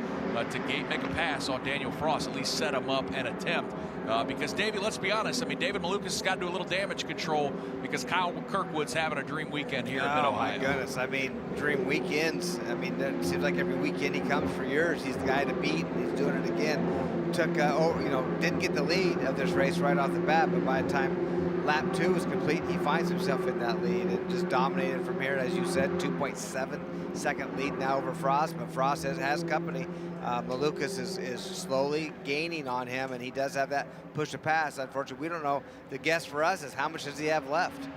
to make a pass on Daniel Frost, at least set him up and attempt. Because, Davey, let's be honest, I mean, David Malukas has got to do a little damage control because Kyle Kirkwood's having a dream weekend here in Mid-Ohio.
Oh, my goodness. I mean, dream weekends. I mean, it seems like every weekend he comes for years. He's the guy to beat, and he's doing it again. Didn't get the lead of this race right off the bat, but by the time lap 2 is complete, he finds himself in that lead and just dominated from here. As you said, 2.7 second lead now over Frost, but Frost has company. Malukas is slowly gaining on him, and he does have that push to pass. Unfortunately, we don't know. The guess for us is how much does he have left?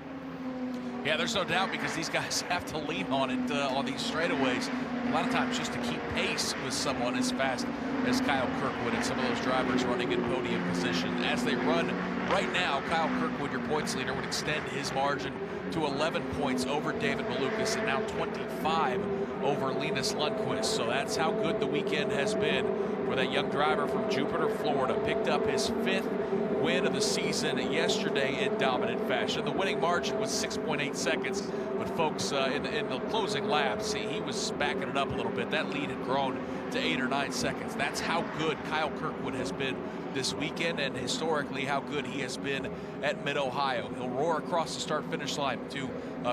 Yeah, there's no doubt, because these guys have to lean on it on these straightaways. A lot of times just to keep pace with someone as fast as Kyle Kirkwood and some of those drivers running in podium position. As they run right now, Kyle Kirkwood, your points leader, would extend his margin to 11 points over David Malukas and now 25 over Linus Lundqvist. So that's how good the weekend has been for that young driver from Jupiter, Florida. Picked up his 5th win of the season yesterday in dominant fashion. The winning margin was 6.8 seconds, but folks, in the closing laps, he was backing it up a little bit. That lead had grown to 8 or 9 seconds. That's how good Kyle Kirkwood has been this weekend, and historically how good he has been at Mid-Ohio. He'll roar across the start-finish line to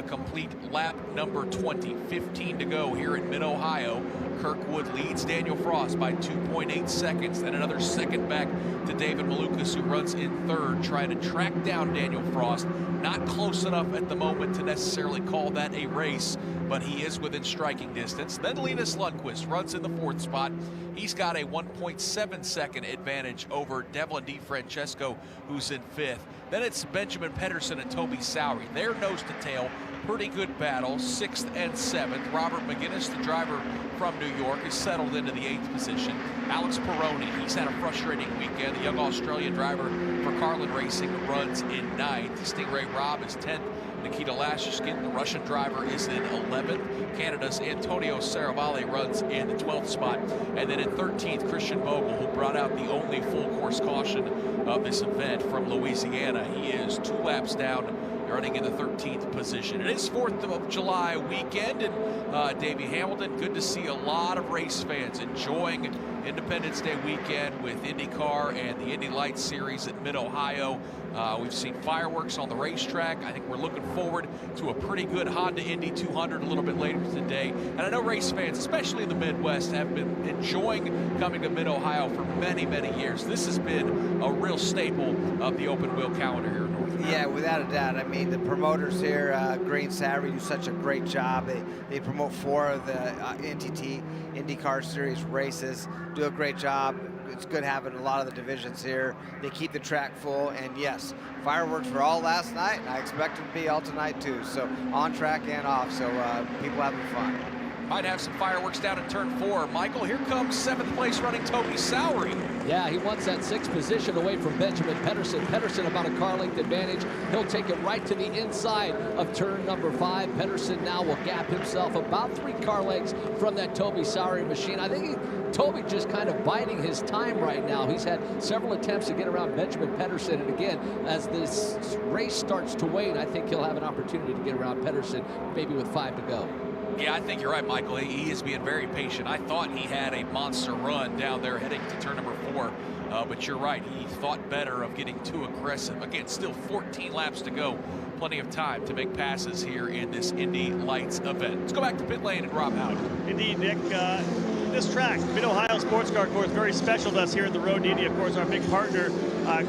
complete lap number 20. 15 to go here at Mid-Ohio. Kirkwood leads Daniel Frost by 2.8 seconds, then another second back to David Malukas, who runs in 3rd, trying to track down Daniel Frost. Not close enough at the moment to necessarily call that a race, but he is within striking distance. Then Linus Lundqvist runs in the 4th spot. He's got a 1.7 second advantage over Devlin DiFrancesco, who's in 5th. Then it's Benjamin Pedersen and Toby Sowery. They're nose to tail. Pretty good battle, 6th and 7th. Robert McGinnis, the driver from New York, is settled into the 8th position. Alex Peroni, he's had a frustrating weekend. The young Australian driver for Carlin Racing runs in 9th. Stingray Robb is 10th. Nikita Lashishkin, the Russian driver, is in 11th. Canada's Antonio Serravalle runs in the 12th spot. And then in 13th, Christian Vogel, who brought out the only full course caution of this event from Louisiana. He is 2 laps down, running in the 13th position. It is 4th of July weekend, and Davey Hamilton, good to see a lot of race fans enjoying Independence Day weekend with IndyCar and the Indy Lights Series at Mid-Ohio. We've seen fireworks on the racetrack. I think we're looking forward to a pretty good Honda Indy 200 a little bit later today. And I know race fans, especially in the Midwest, have been enjoying coming to Mid-Ohio for many, many years. This has been a real staple of the open wheel calendar here in north.
Yeah, without a doubt. I mean, the promoters here, Green Saturday, do such a great job. They promote 4 of the IndyCar Series races, do a great job. It's good having a lot of the divisions here. They keep the track full, and yes, fireworks were all last night, and I expect them to be all tonight too. So on track and off, so people having fun.
Might have some fireworks down at turn 4. Michael, here comes 7th place running Toby Sowery.
Yeah, he wants that 6th position away from Benjamin Pedersen. Pedersen about a car length advantage. He'll take it right to the inside of turn number 5. Pedersen now will gap himself about 3 car lengths from that Toby Sowery machine. I think Toby just kind of biding his time right now. He's had several attempts to get around Benjamin Pedersen, and again, as this race starts to wane, I think he'll have an opportunity to get around Pedersen, maybe with 5 to go.
Yeah, I think you're right, Michael. He is being very patient. I thought he had a monster run down there heading to turn number 4, but you're right. He thought better of getting too aggressive. Again, still 14 laps to go. Plenty of time to make passes here in this Indy Lights event. Let's go back to pit lane and Rob Howard.
Indeed, Nick. This track, Mid-Ohio Sports Car Course, very special to us here at the Road to Indy. Of course, our big partner,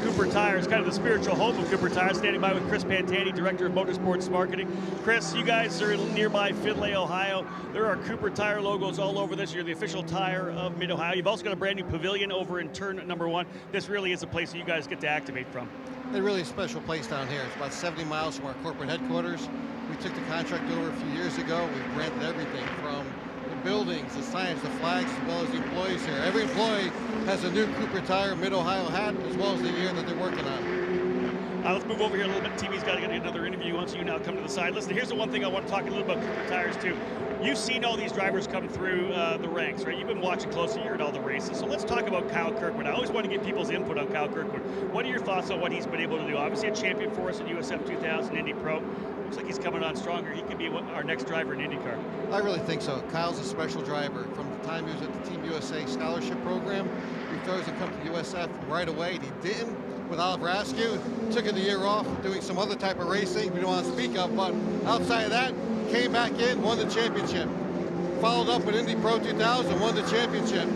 Cooper Tires, kind of the spiritual home of Cooper Tires. Standing by with Chris Pantani, Director of Motorsports Marketing. Chris, you guys are nearby Findlay, Ohio. There are Cooper Tire logos all over this. You're the official tire of Mid-Ohio. You've also got a brand new pavilion over in turn number 1. This really is a place that you guys get to activate from.
It's really a special place down here. It's about 70 miles from our corporate headquarters. We took the contract over a few years ago. We've branded everything from the buildings, the signs, the flags, as well as the employees here. Every employee has a new Cooper Tire Mid-Ohio hat, as well as the year that they're working on.
Let's move over here a little bit. TV's got to get another interview once you now come to the side. Listen, here's the one thing I want to talk a little about Cooper Tires too. You've seen all these drivers come through the ranks, right? You've been watching closely. You're at all the races. So let's talk about Kyle Kirkwood. I always want to get people's input on Kyle Kirkwood. What are your thoughts on what he's been able to do? Obviously a champion for us in USF 2000 Indy Pro. Looks like he's coming on stronger. He could be our next driver in IndyCar.
I really think so. Kyle's a special driver. From the time he was at the Team USA scholarship program, he throws and comes to USF right away. And he didn't with Oliver Askew. Took it a year off, doing some other type of racing we don't want to speak of, but outside of that, came back in, won the championship. Followed up with Indy Pro 2000, won the championship.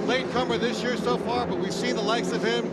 Late comer this year so far, but we've seen the likes of him.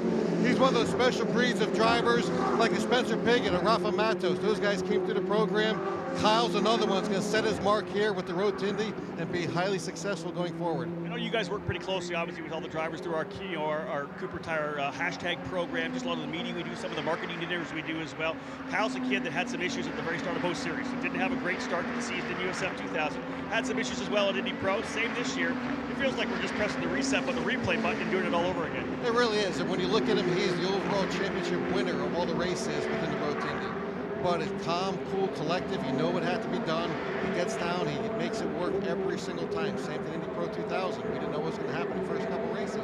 He's one of those special breeds of drivers like a Spencer Pig and a Rafa Matos. Those guys came through the program. Kyle's another one that's going to set his mark here with the Road to Indy and be highly successful going forward.
I know you guys work pretty closely, obviously, with all the drivers through our Cooper Tire hashtag program, just a lot of the media we do, some of the marketing dinners we do as well. Kyle's a kid that had some issues at the very start of both series. He didn't have a great start to the season in USF 2000. Had some issues as well at Indy Pro. Same this year. It feels like we're just pressing the reset button, the replay button, and doing it all over again.
It really is. And when you look at him, he's the overall championship winner of all the races within the Road to Indy. But it's calm, cool, collective. You know what had to be done. He gets down, he makes it work every single time. Same thing in Indy Pro 2000. We didn't know what was going to happen the first couple races.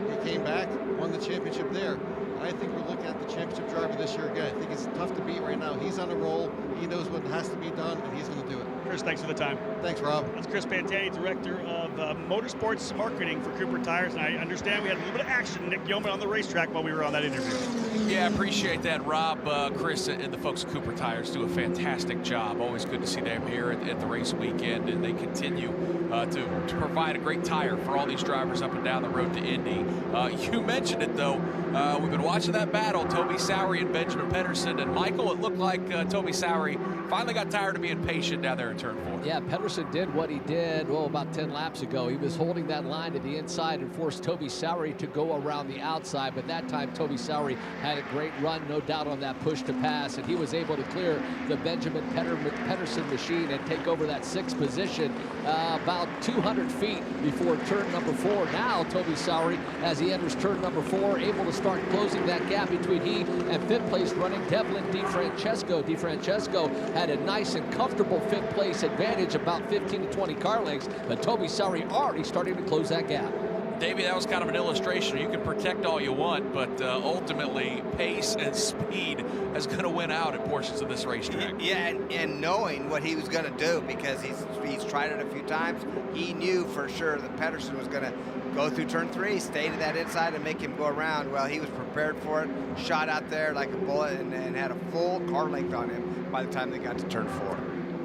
He came back, won the championship there. I think we're looking at the championship driver this year again. I think it's tough to beat right now. He's on a roll. He knows what has to be done, and he's going to do it.
Chris, thanks for the time.
Thanks, Rob.
That's Chris Pantani, Director of Motorsports Marketing for Cooper Tires. And I understand we had a little bit of action, Nick Yeoman, on the racetrack while we were on that interview.
Yeah, appreciate that, Rob. Chris and the folks at Cooper Tires do a fantastic job. Always good to see them here at the race weekend, and they continue to provide a great tire for all these drivers up and down the road to Indy. You mentioned it, though. We've been watching that battle, Toby Sowery and Benjamin Pedersen. And, Michael, it looked like Toby Sowery finally got tired of being patient down there in turn 4.
Yeah, Pedersen did what he did, about 10 laps ago. He was holding that line to the inside and forced Toby Sowery to go around the outside. But that time, Toby Sowery had a great run, no doubt, on that push to pass. And he was able to clear the Benjamin Pedersen machine and take over that 6th position about 200 feet before turn number 4. Now, Toby Sowery, as he enters turn number 4, able to start closing that gap between he and 5th place running Devlin DiFrancesco. DiFrancesco had a nice and comfortable 5th place advantage, about 15 to 20 car lengths, but Toby Sowery already starting to close that gap.
Davey, that was kind of an illustration. You can protect all you want, but ultimately pace and speed is going to win out at portions of this racetrack.
Yeah, and knowing what he was going to do, because he's tried it a few times, he knew for sure that Pedersen was going to go through turn 3, stay to that inside and make him go around. Well, he was prepared for it, shot out there like a bullet, and had a full car length on him by the time they got to turn 4.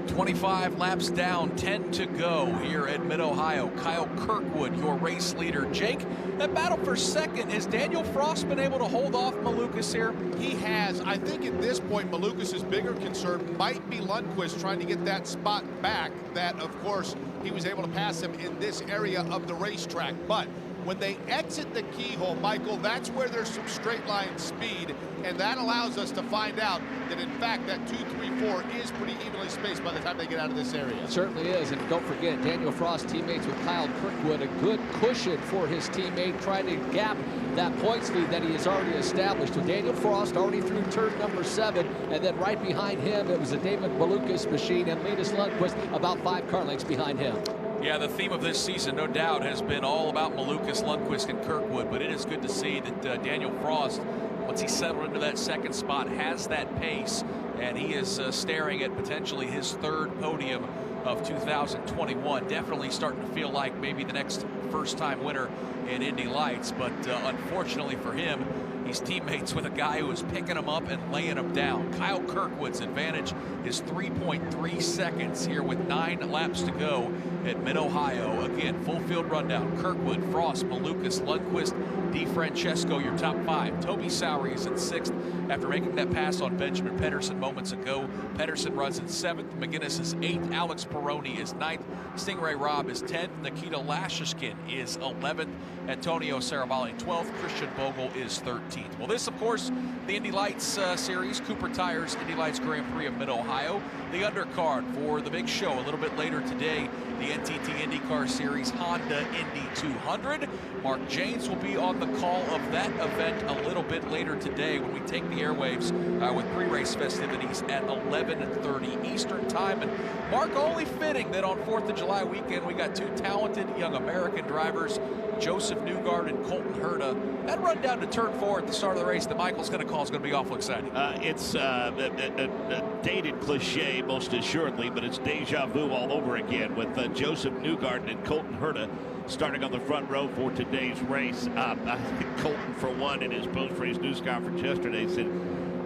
25 laps down, 10 to go here at Mid-Ohio. Kyle Kirkwood, your race leader. Jake, that battle for second, has Daniel Frost been able to hold off Malukas here?
He has. I think at this point, Malukas' bigger concern might be Lundqvist trying to get that spot back. That, of course, he was able to pass him in this area of the racetrack. But when they exit the keyhole, Michael, that's where there's some straight line speed, and that allows us to find out that, in fact, that 2, 3, 4 is pretty evenly spaced by the time they get out of this area.
It certainly is, and don't forget, Daniel Frost teammates with Kyle Kirkwood, a good cushion for his teammate, trying to gap that points lead that he has already established. With Daniel Frost already through turn number 7, and then right behind him, it was a David Malukas machine, and Linus Lundqvist about 5 car lengths behind him.
Yeah, the theme of this season, no doubt, has been all about Malukas, Lundqvist, and Kirkwood, but it is good to see that Daniel Frost, once he settled into that second spot, has that pace, and he is staring at potentially his 3rd podium of 2021. Definitely starting to feel like maybe the next first-time winner in Indy Lights, but unfortunately for him, he's teammates with a guy who is picking him up and laying him down. Kyle Kirkwood's advantage is 3.3 seconds here with 9 laps to go at Mid-Ohio. Again, full field rundown. Kirkwood, Frost, Malukas, Lundqvist, DeFrancesco, your top 5. Toby Sowery is in 6th after making that pass on Benjamin Pedersen moments ago. Pedersen runs in 7th. McGinnis is 8th. Alex Peroni is 9th. Stingray Robb is 10th. Nikita Lashishkin is 11th. Antonio Saravalli 12th. Christian Bogle is 13th. Well, this, of course, the Indy Lights series, Cooper Tires Indy Lights Grand Prix of Mid-Ohio. The undercard for the big show a little bit later today, the NTT IndyCar Series Honda Indy 200. Mark James will be on the call of that event a little bit later today when we take the airwaves with pre-race festivities at 11:30 Eastern Time. And Mark, only fitting that on 4th of July weekend we got 2 talented young American drivers, Joseph Newgarden and Colton Herta. That run down to turn 4 at the start of the race that Michael's going to call is going to be awful exciting.
It's a dated cliche, most assuredly, but it's deja vu all over again with Joseph Newgarden and Colton Herta starting on the front row for today's race. I think Colton, for one, in his post-race news conference yesterday said,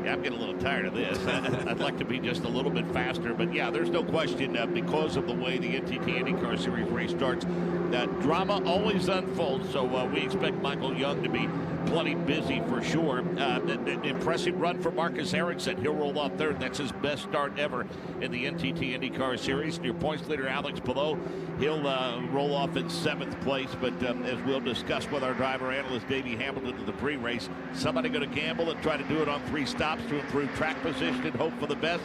yeah, I'm getting a little tired of this. I'd like to be just a little bit faster. But, yeah, there's no question because of the way the NTT IndyCar Series race starts, that drama always unfolds. So we expect Michael Young to be plenty busy for sure. An impressive run for Marcus Ericsson. He'll roll off 3rd. That's his best start ever in the NTT IndyCar Series. Your points leader, Alex Palou, he'll roll off in 7th place. But as we'll discuss with our driver analyst, Davey Hamilton, in the pre-race, somebody going to gamble and try to do it on 3 stops to improve track position and hope for the best.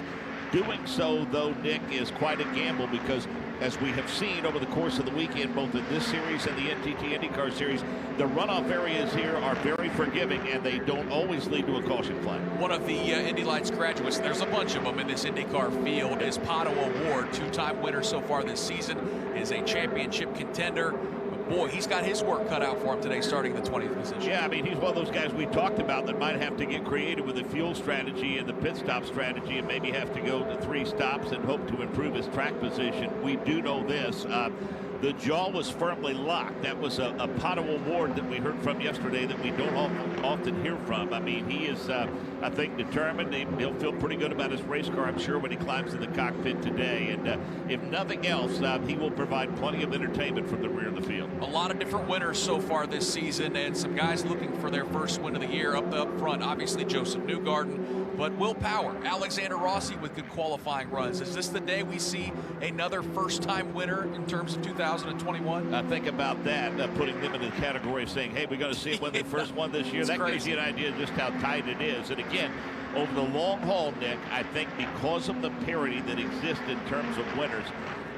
Doing so, though, Nick, is quite a gamble because, as we have seen over the course of the weekend, both in this series and the NTT IndyCar Series, the runoff areas here are very forgiving, and they don't always lead to a caution flag.
One of the Indy Lights graduates, there's a bunch of them in this IndyCar field, is Pato O'Ward, 2-time winner so far this season, is a championship contender. Boy, he's got his work cut out for him today, starting in the 20th position.
Yeah, I mean, he's one of those guys we talked about that might have to get creative with the fuel strategy and the pit stop strategy and maybe have to go to 3 stops and hope to improve his track position. We do know this. The jaw was firmly locked. That was a Pato O'Ward that we heard from yesterday that we don't often hear from. I mean, he is, I think, determined. He'll feel pretty good about his race car, I'm sure, when he climbs in the cockpit today. And if nothing else, he will provide plenty of entertainment from the rear of the field.
A lot of different winners so far this season, and some guys looking for their first win of the year up front. Obviously, Joseph Newgarden, but Will Power, Alexander Rossi with good qualifying runs. Is this the day we see another first-time winner in terms of 2021?
Think about that, putting them in the category of saying, hey, we're going to see them win their first one this year. That gives you an idea of just how tight it is. And again, over the long haul, Nick, I think because of the parity that exists in terms of winners,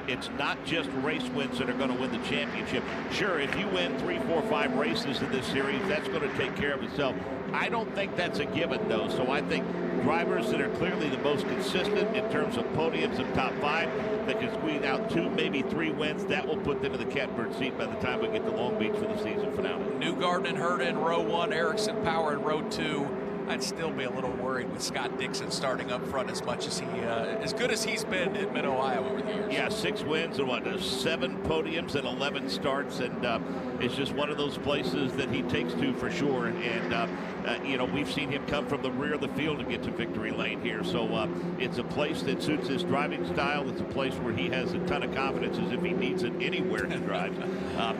it's not just race wins that are going to win the championship. Sure, if you win 3, 4, 5 races in this series, that's going to take care of itself. I don't think that's a given, though. So I think drivers that are clearly the most consistent in terms of podiums of top 5 that can squeeze out 2, maybe 3 wins, that will put them in the catbird seat by the time we get to Long Beach for the season finale.
Newgarden and Herta in row 1, Ericsson, Power in row 2. I'd still be a little worried with Scott Dixon starting up front as much as as good as he's been at Mid-Ohio over the years.
Yeah, 6 wins and 7 podiums and 11 starts, and it's just one of those places that he takes to for sure. And you know, we've seen him come from the rear of the field to get to victory lane here. So it's a place that suits his driving style. It's a place where he has a ton of confidence as if he needs it anywhere to drive.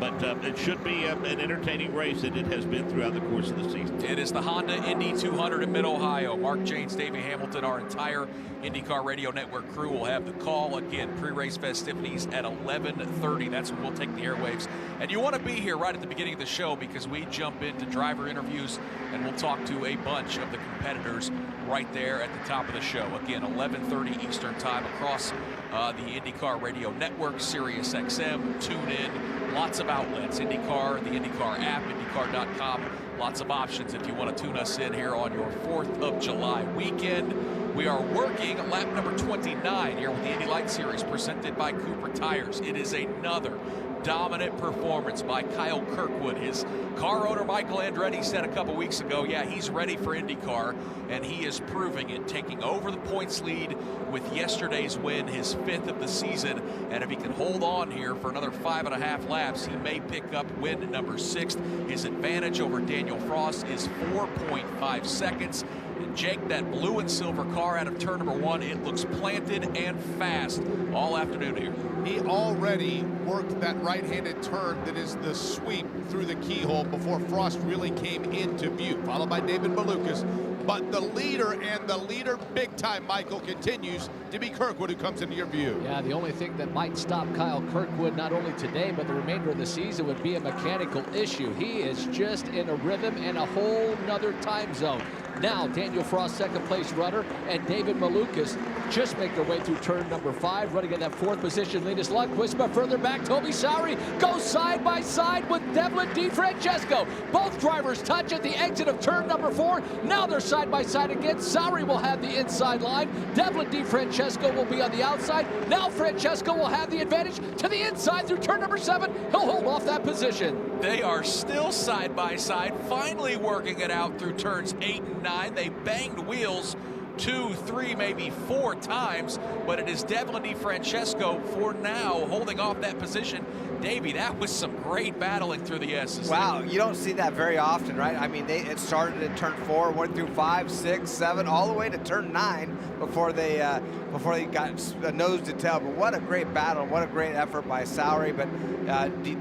But it should be an entertaining race, and it has been throughout the course of the season.
It is the Honda Indy 200 in Mid-Ohio. Mark Janes, Davey Hamilton, our entire IndyCar Radio Network crew will have the call. Again, pre-race festivities at 11:30. That's when we'll take the airwaves. And you want to be here right at the beginning of the show because we jump into driver interviews and we'll talk to a bunch of the competitors right there at the top of the show. Again, 11:30 Eastern Time across the IndyCar Radio Network, Sirius XM, tune in, lots of outlets, IndyCar, the IndyCar app, IndyCar.com, lots of options if you want to tune us in here on your 4th of July weekend. We are working lap number 29 here with the Indy Light Series presented by Cooper Tires. It is another dominant performance by Kyle Kirkwood. His car owner Michael Andretti said a couple weeks ago, yeah, he's ready for IndyCar, and he is proving it, taking over the points lead with yesterday's win, his 5th of the season. And if he can hold on here for another 5.5 laps, he may pick up win number 6. His advantage over Daniel Frost is 4.5 seconds. And Jake, that blue and silver car out of turn number 1, it looks planted and fast all afternoon here.
He already worked that right-handed turn that is the sweep through the keyhole before Frost really came into view, followed by David Malukas. But the leader, and the leader big time, Michael, continues to be Kirkwood, who comes into your view.
Yeah, the only thing that might stop Kyle Kirkwood, not only today, but the remainder of the season, would be a mechanical issue. He is just in a rhythm and a whole nother time zone. Now, Daniel Frost, second place runner, and David Malukas just make their way through turn number 5, running in that 4th position. Linus Lundqvist, but further back, Toby Sowery goes side by side with Devlin DiFrancesco. Both drivers touch at the exit of turn number 4. Now they're side by side again. Sowery will have the inside line. Devlin DiFrancesco will be on the outside. Now Francesco will have the advantage to the inside through turn number 7. He'll hold off that position.
They are still side by side, finally working it out through turns 8 and 9. They banged wheels 2, 3, maybe 4 times, but it is Devlin DiFrancesco for now holding off that position. Davey, that was some great battling through the S's.
Wow, you don't see that very often, right? I mean, it started at turn 4, went through 5, 6, 7, all the way to turn 9 before they got a nose to tail. But what a great battle, what a great effort by Sowery. But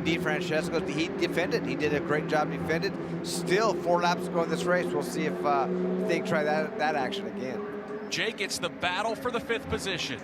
DiFrancesco, he defended. He did a great job defended. Still 4 laps to go in this race. We'll see if they try that action again.
Jake, it's the battle for the 5th position.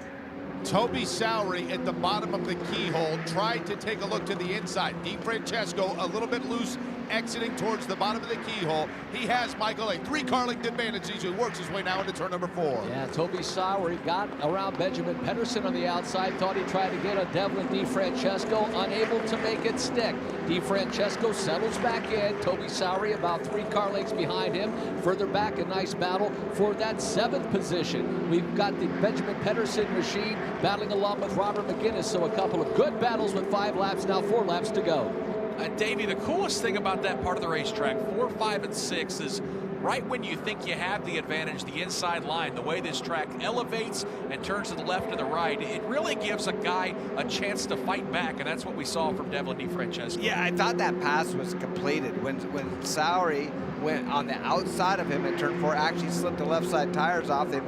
Toby Sowery at the bottom of the keyhole tried to take a look to the inside. DiFrancesco a little bit loose, exiting towards the bottom of the keyhole. He has, Michael, a 3-car length advantage. He works his way now into turn number 4.
Yeah, Toby Sowery got around Benjamin Pedersen on the outside. Thought he tried to get a Devlin DiFrancesco, unable to make it stick. DiFrancesco settles back in. Toby Sowery about 3 car lengths behind him. Further back, a nice battle for that 7th position. We've got the Benjamin Pedersen machine battling along with Robert McGinnis. So a couple of good battles with 5 laps, now 4 laps to go.
Davey, the coolest thing about that part of the racetrack, 4, 5, and 6, is right when you think you have the advantage, the inside line, the way this track elevates and turns to the left and the right, it really gives a guy a chance to fight back, and that's what we saw from Devlin DiFrancesco.
Yeah, I thought that pass was completed. When Sowery went on the outside of him at turn 4, actually slipped the left side tires off. It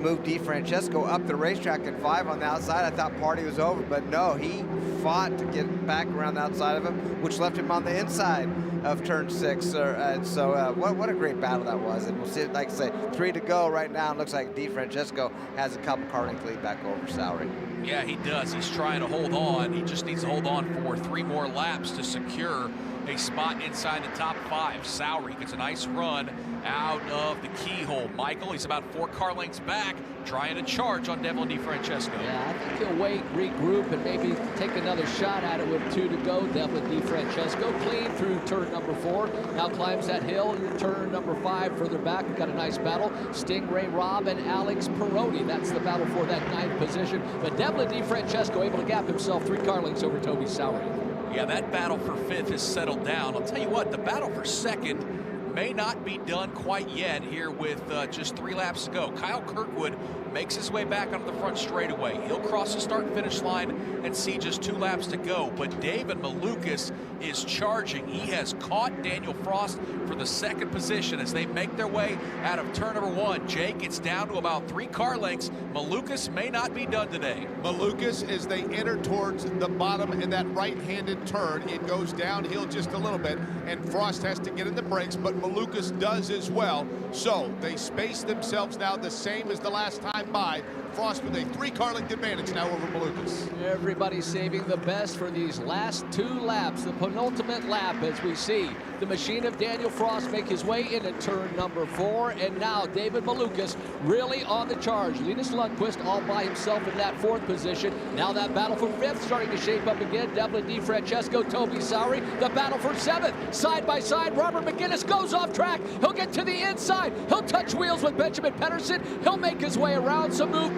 moved DiFrancesco up the racetrack at 5 on the outside. I thought party was over, but no, he fought to get back around the outside of him, which left him on the inside of turn 6. What a great battle that was. And we'll see it, like I say, 3 to go right now. It looks like DiFrancesco has a couple car length lead back over Sowery.
Yeah, he does. He's trying to hold on. He just needs to hold on for 3 more laps to secure a spot inside the top 5. Sowery gets a nice run out of the keyhole. Michael, he's about 4 car lengths back, trying to charge on Devlin DiFrancesco.
Yeah, I think he'll wait, regroup, and maybe take another shot at it with 2 to go. Devlin DiFrancesco clean through turn number 4. Now climbs that hill in turn number 5. Further back, we've got a nice battle. Stingray Robb and Alex Peroni. That's the battle for that 9th position. But Devlin DiFrancesco able to gap himself 3 car lengths over Toby Sowery.
Yeah, that battle for 5th has settled down. I'll tell you what, the battle for 2nd may not be done quite yet here with just 3 laps to go. Kyle Kirkwood makes his way back onto the front straightaway. He'll cross the start-finish line and see just 2 laps to go. But David Malukas is charging. He has caught Daniel Frost for the 2nd position as they make their way out of turn number 1. Jake, it's down to about 3 car lengths. Malukas may not be done today.
Malukas, as they enter towards the bottom in that right-handed turn, it goes downhill just a little bit, and Frost has to get in the brakes, but Malukas does as well. So they space themselves now the same as the last time by. Frost with a 3-car length advantage now over Malukas.
Everybody saving the best for these last 2 laps, the penultimate lap, as we see the machine of Daniel Frost make his way into turn number 4, and now David Malukas really on the charge. Linus Lundqvist all by himself in that 4th position. Now that battle for 5th starting to shape up again. Devlin DiFrancesco, Toby Sowery, the battle for 7th. Side by side, Robert McGinnis goes off track. He'll get to the inside. He'll touch wheels with Benjamin Pedersen. He'll make his way around some move.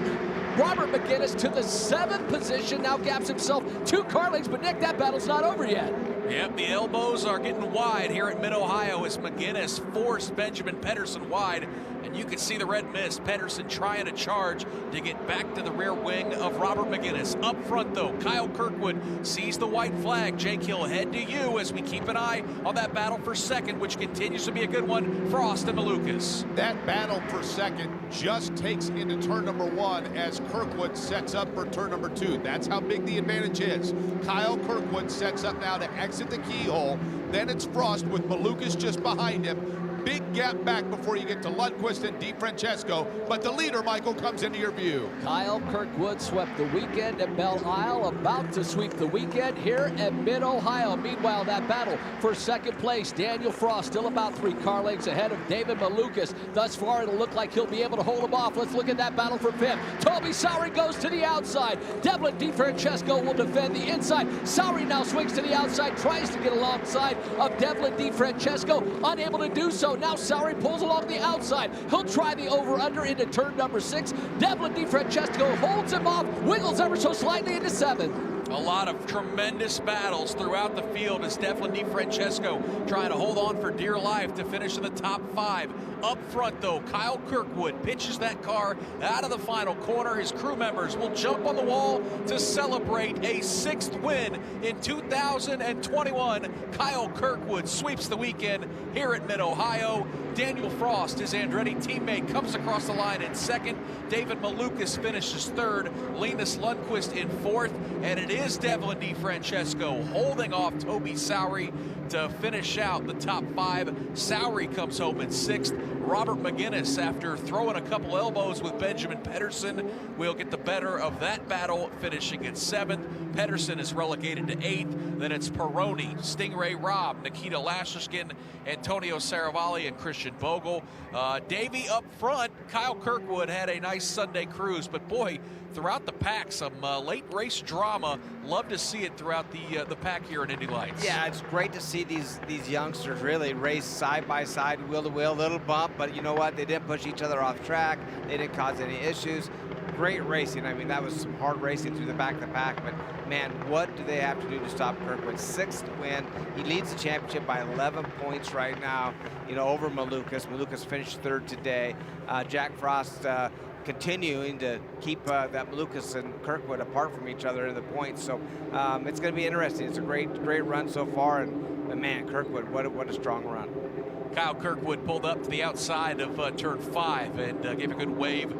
Robert McGinnis to the 7th position, now gaps himself 2 car lengths, but Nick, that battle's not over yet.
Yep, the elbows are getting wide here at Mid-Ohio as McGinnis forced Benjamin Pedersen wide, and you can see the red mist. Pedersen trying to charge to get back to the rear wing of Robert McGinnis. Up front, though, Kyle Kirkwood sees the white flag. Jake, he'll head to you as we keep an eye on that battle for 2nd, which continues to be a good one, Frost and Malukas.
That battle for 2nd just takes into turn number 1 as Kirkwood sets up for turn number 2. That's how big the advantage is. Kyle Kirkwood sets up now to exit the keyhole. Then it's Frost with Malukas just behind him. Big gap back before you get to Lundqvist and DiFrancesco, but the leader, Michael, comes into your view.
Kyle Kirkwood swept the weekend at Belle Isle, about to sweep the weekend here at Mid-Ohio. Meanwhile, that battle for 2nd place, Daniel Frost still about 3 car lengths ahead of David Malukas. Thus far, it'll look like he'll be able to hold him off. Let's look at that battle for 5th. Toby Sowery goes to the outside. Devlin DiFrancesco will defend the inside. Sowery now swings to the outside, tries to get alongside of Devlin DiFrancesco, unable to do so. Now Sowery pulls along the outside. He'll try the over-under into turn number 6. Devlin DiFrancesco holds him off, wiggles ever so slightly into 7th.
A lot of tremendous battles throughout the field as Devlin DiFrancesco trying to hold on for dear life to finish in the top 5. Up front, though, Kyle Kirkwood pitches that car out of the final corner. His crew members will jump on the wall to celebrate a 6th win in 2021. Kyle Kirkwood sweeps the weekend here at Mid-Ohio. Daniel Frost, his Andretti teammate, comes across the line in 2nd. David Malukas finishes 3rd. Linus Lundqvist in 4th. And it is Devlin DiFrancesco holding off Toby Sowery to finish out the top 5. Sowery comes home in 6th. Robert McGinnis, after throwing a couple elbows with Benjamin Pedersen, will get the better of that battle, finishing at 7th. Pedersen is relegated to 8th. Then it's Peroni, Stingray Robb, Nikita Lashlishkin, Antonio Saravalli, and Christian Bogle. Davey up front. Kyle Kirkwood had a nice Sunday cruise, but boy, throughout the pack, some late race drama. Love to see it throughout the pack here in Indy Lights.
Yeah, it's great to see these youngsters really race side by side, wheel to wheel, little bump, but you know what? They didn't push each other off track. They didn't cause any issues. Great racing. I mean, that was some hard racing through the back of the pack, but man, what do they have to do to stop Kirkwood? 6th win. He leads the championship by 11 points right now, you know, over Malukas. Malukas finished 3rd today. Jack Frost continuing to keep that Malukas and Kirkwood apart from each other in the points. So it's going to be interesting. It's a great run so far, and man, Kirkwood, what a strong run.
Kyle Kirkwood pulled up to the outside of turn 5 and gave a good wave.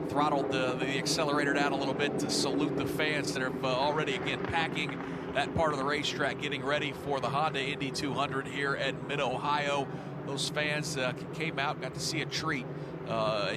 Throttled the accelerator down a little bit to salute the fans that are already again packing that part of the racetrack, getting ready for the Honda Indy 200 here at Mid-Ohio. Those fans came out, got to see a treat.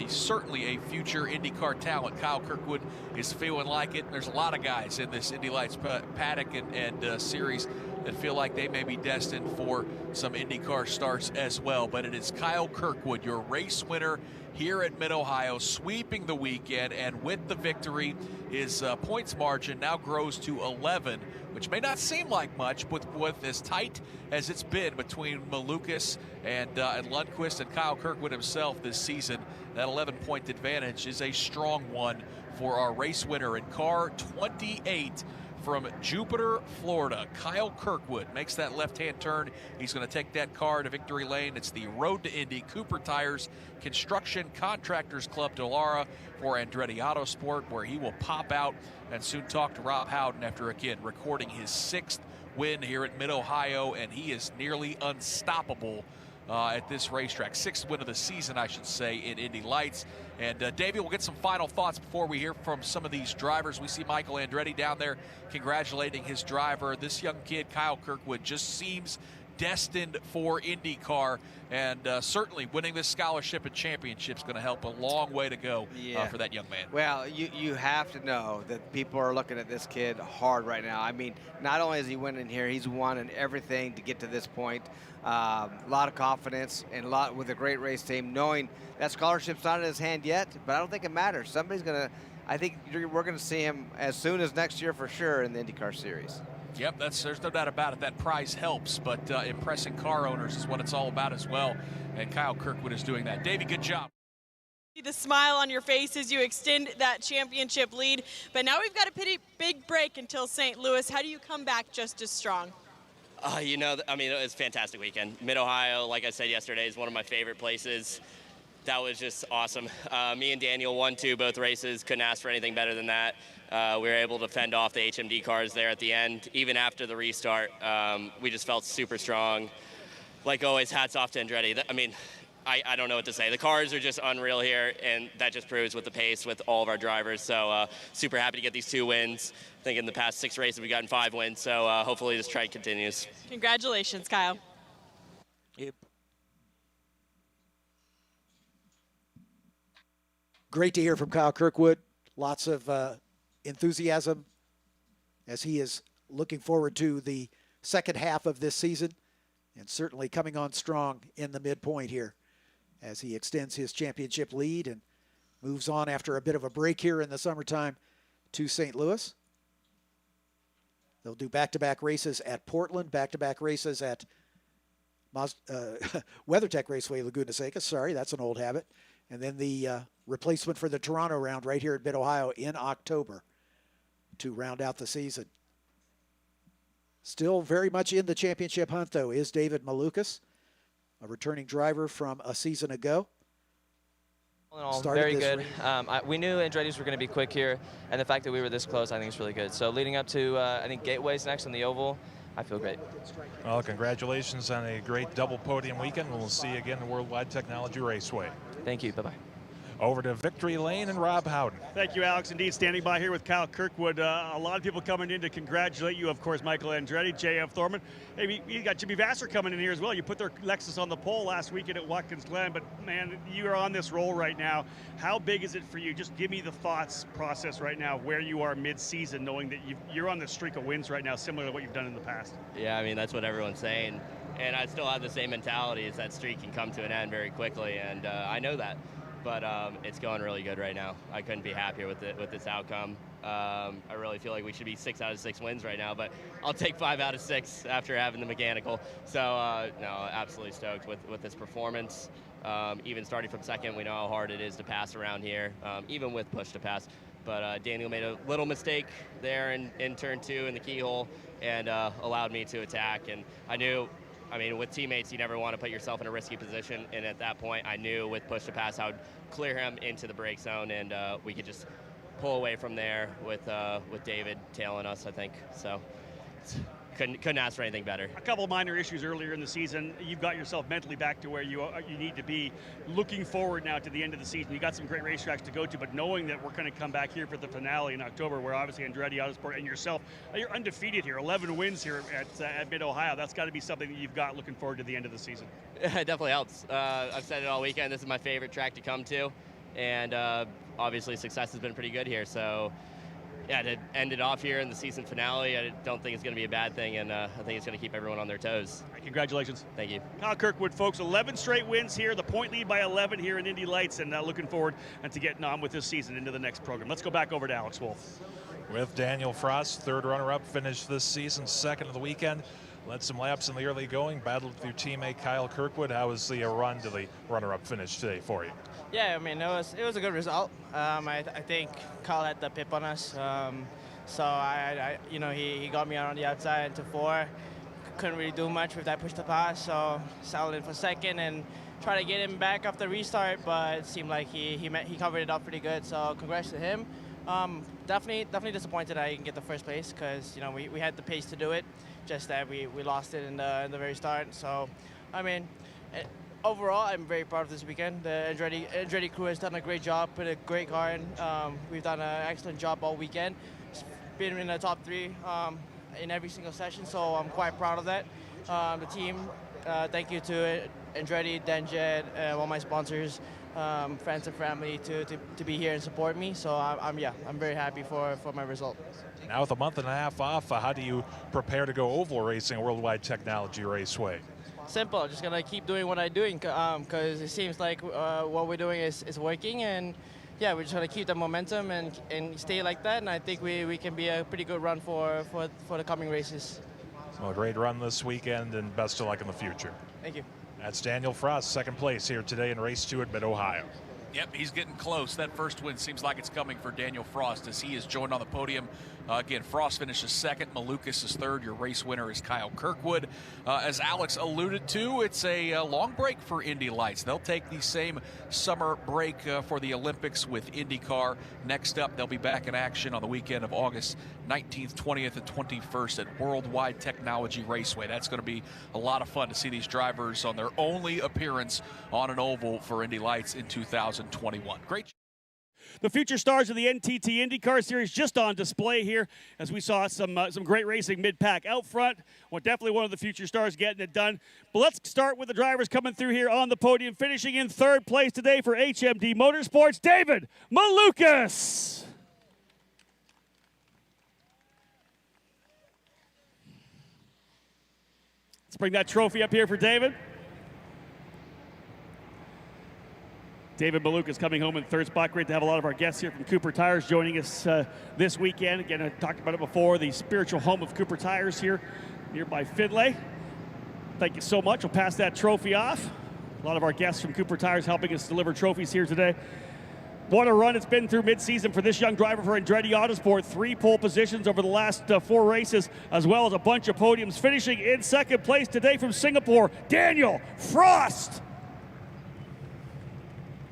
Certainly a future IndyCar talent. Kyle Kirkwood is feeling like it. There's a lot of guys in this Indy Lights paddock and series that feel like they may be destined for some IndyCar starts as well. But it is Kyle Kirkwood, your race winner here at Mid-Ohio, sweeping the weekend, and with the victory, his points margin now grows to 11, which may not seem like much, but with as tight as it's been between Malukas and Lundqvist and Kyle Kirkwood himself this season, that 11-point advantage is a strong one for our race winner in car 28 from Jupiter, Florida. Kyle Kirkwood makes that left-hand turn. He's going to take that car to victory lane. It's the Road to Indy Cooper Tires Construction Contractors Club Dallara for Andretti Autosport, where he will pop out and soon talk to Rob Howden after, again, recording his 6th win here at Mid-Ohio, and he is nearly unstoppable at this racetrack. 6th win of the season, I should say, in Indy Lights. And Davey, we'll get some final thoughts before we hear from some of these drivers. We see Michael Andretti down there congratulating his driver. This young kid, Kyle Kirkwood, just seems destined for IndyCar, and certainly winning this scholarship and championship is going to help a long way to go for that young man.
Well, you have to know that people are looking at this kid hard right now. I mean, not only is he winning here, he's won in everything to get to this point. A lot of confidence and a lot with a great race team, knowing that scholarship's not in his hand yet, but I don't think it matters. Somebody's going to, I think we're going to see him as soon as next year for sure in the IndyCar Series.
Yep, there's no doubt about it. That prize helps, but impressing car owners is what it's all about as well, and Kyle Kirkwood is doing that. Davey, good job.
The smile on your face as you extend that championship lead, but now we've got a pretty big break until St. Louis. How do you come back just as strong?
You know, I mean, it was a fantastic weekend. Mid-Ohio, like I said yesterday, is one of my favorite places. That was just awesome. Me and Daniel won both races. Couldn't ask for anything better than that. We were able to fend off the HMD cars there at the end. Even after the restart, we just felt super strong. Like always, hats off to Andretti. I mean, I don't know what to say. The cars are just unreal here, and that just proves with the pace with all of our drivers. So super happy to get these 2 wins. I think in the past 6 races we've gotten 5 wins, so hopefully this trend continues.
Congratulations, Kyle.
Yep.
Great to hear from Kyle Kirkwood. Lots of enthusiasm as he is looking forward to the second half of this season, and certainly coming on strong in the midpoint here as he extends his championship lead and moves on after a bit of a break here in the summertime to St. Louis. They'll do back-to-back races at Portland, back-to-back races at WeatherTech Raceway, Laguna Seca. Sorry, that's an old habit. And then the replacement for the Toronto round right here at Mid-Ohio in October to round out the season. Still very much in the championship hunt, though, is David Malukas, a returning driver from a season ago.
All in all, very good. We knew Andretti's were going to be quick here, and the fact that we were this close, I think, is really good. So leading up to, I think, Gateway's next on the Oval, I feel great.
Well, congratulations on a great double podium weekend. We'll see you again in the Worldwide Technology Raceway.
Thank you. Bye-bye.
Over to Victory Lane and Rob Howden.
Thank you, Alex. Indeed, standing by here with Kyle Kirkwood. A lot of people coming in to congratulate you, of course, Michael Andretti, J.F. Thorman. Hey, you got Jimmy Vasser coming in here as well. You put their Lexus on the pole last weekend at Watkins Glen, but, man, you are on this roll right now. How big is it for you? Just give me the thoughts process right now, where you are mid-season, knowing that you're on the streak of wins right now, similar to what you've done in the past.
Yeah, I mean, that's what everyone's saying. And I still have the same mentality, is that streak can come to an end very quickly, and I know that. But it's going really good right now. I couldn't be happier with this outcome. I really feel like we should be 6 out of 6 wins right now, but I'll take 5 out of 6 after having the mechanical. So, no, absolutely stoked with this performance. Even starting from second, we know how hard it is to pass around here, even with push to pass. But Daniel made a little mistake there in turn 2 in the keyhole and allowed me to attack. And I knew, I mean, with teammates, you never want to put yourself in a risky position, and at that point, I knew with push to pass, I would clear him into the brake zone, and we could just pull away from there with David tailing us, I think. So couldn't ask for anything better.
A couple minor issues earlier in the season. You've got yourself mentally back to where you need to be. Looking forward now to the end of the season, you got some great racetracks to go to, but knowing that we're going to come back here for the finale in October, where obviously Andretti Autosport and yourself, you're undefeated here, 11 wins here at Mid-Ohio. That's got to be something that you've got looking forward to the end of the season.
It definitely helps. I've said it all weekend. This is my favorite track to come to, and obviously success has been pretty good here. So, yeah, to end it off here in the season finale, I don't think it's going to be a bad thing, and I think it's going to keep everyone on their toes.
Right, congratulations.
Thank you.
Kyle Kirkwood, folks, 11 straight wins here, the point lead by 11 here in Indy Lights, and looking forward to getting on with this season into the next program. Let's go back over to Alex Wolf.
With Daniel Frost, third runner-up, finished this season, second of the weekend. Led some laps in the early going, battled with your teammate Kyle Kirkwood. How was the run to the runner-up finish today for you?
Yeah, I mean, it was a good result. I think Kyle had the pip on us, so he got me out on the outside into 4. Couldn't really do much with that push to pass, so settled in for second and tried to get him back off the restart, but it seemed like he covered it up pretty good. So congrats to him. Definitely disappointed I didn't get the first place because we had the pace to do it, just that we lost it in the very start. So I mean, overall, I'm very proud of this weekend. The Andretti crew has done a great job, put a great car in. We've done an excellent job all weekend, been in the top 3 in every single session, so I'm quite proud of that. The team, thank you to Andretti, Denjet, all my sponsors, friends and family to be here and support me. So I'm very happy for my result.
Now with a month and a half off, how do you prepare to go oval racing, Worldwide Technology Raceway?
Simple, just gonna keep doing what I'm doing because it seems like what we're doing is working, and yeah, we're just gonna keep the momentum and stay like that, and I think we can be a pretty good run for the coming races.
Well, a great run this weekend, and best of luck in the future.
Thank you.
That's Daniel Frost, second place here today in race 2 at Mid-Ohio.
Yep, he's getting close. That first win seems like it's coming for Daniel Frost as he is joined on the podium. Again, Frost finishes second. Malukas is third. Your race winner is Kyle Kirkwood. As Alex alluded to, it's a long break for Indy Lights. They'll take the same summer break for the Olympics with IndyCar. Next up, they'll be back in action on the weekend of August 19th, 20th, and 21st at Worldwide Technology Raceway. That's going to be a lot of fun to see these drivers on their only appearance on an oval for Indy Lights in 2021. Great.
The future stars of the NTT IndyCar Series just on display here as we saw some great racing mid-pack out front. Well, definitely one of the future stars getting it done. But let's start with the drivers coming through here on the podium, finishing in third place today for HMD Motorsports, David Malukas. Let's bring that trophy up here for David. David Malukas coming home in third spot. Great to have a lot of our guests here from Cooper Tires joining us this weekend. Again, I talked about it before, the spiritual home of Cooper Tires here nearby Findlay. Thank you so much. We'll pass that trophy off. A lot of our guests from Cooper Tires helping us deliver trophies here today. What a run it's been through midseason for this young driver for Andretti Autosport. 3 pole positions over the last 4 races, as well as a bunch of podiums. Finishing in second place today from Singapore, Daniel Frost.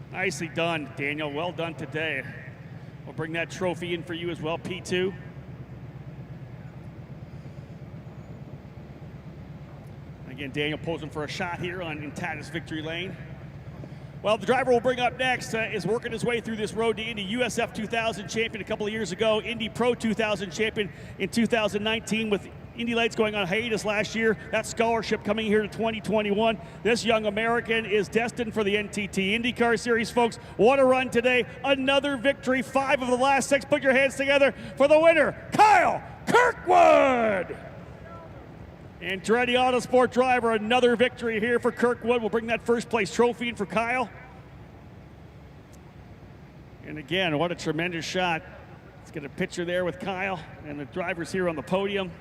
Nicely done, Daniel. Well done today. We'll bring that trophy in for you as well, P2. Again, Daniel posing for a shot here on Tatis Victory Lane. Well, the driver we'll bring up next is working his way through this road to Indy. USF 2000 champion a couple of years ago, Indy Pro 2000 champion in 2019 with Indy Lights going on hiatus last year. That scholarship coming here to 2021. This young American is destined for the NTT IndyCar Series, folks. What a run today. Another victory, 5 of the last 6. Put your hands together for the winner, Kyle Kirkwood. Andretti Autosport driver, another victory here for Kirkwood. We'll bring that first place trophy in for Kyle. And again, what a tremendous shot. Let's get a picture there with Kyle and the drivers here on the podium.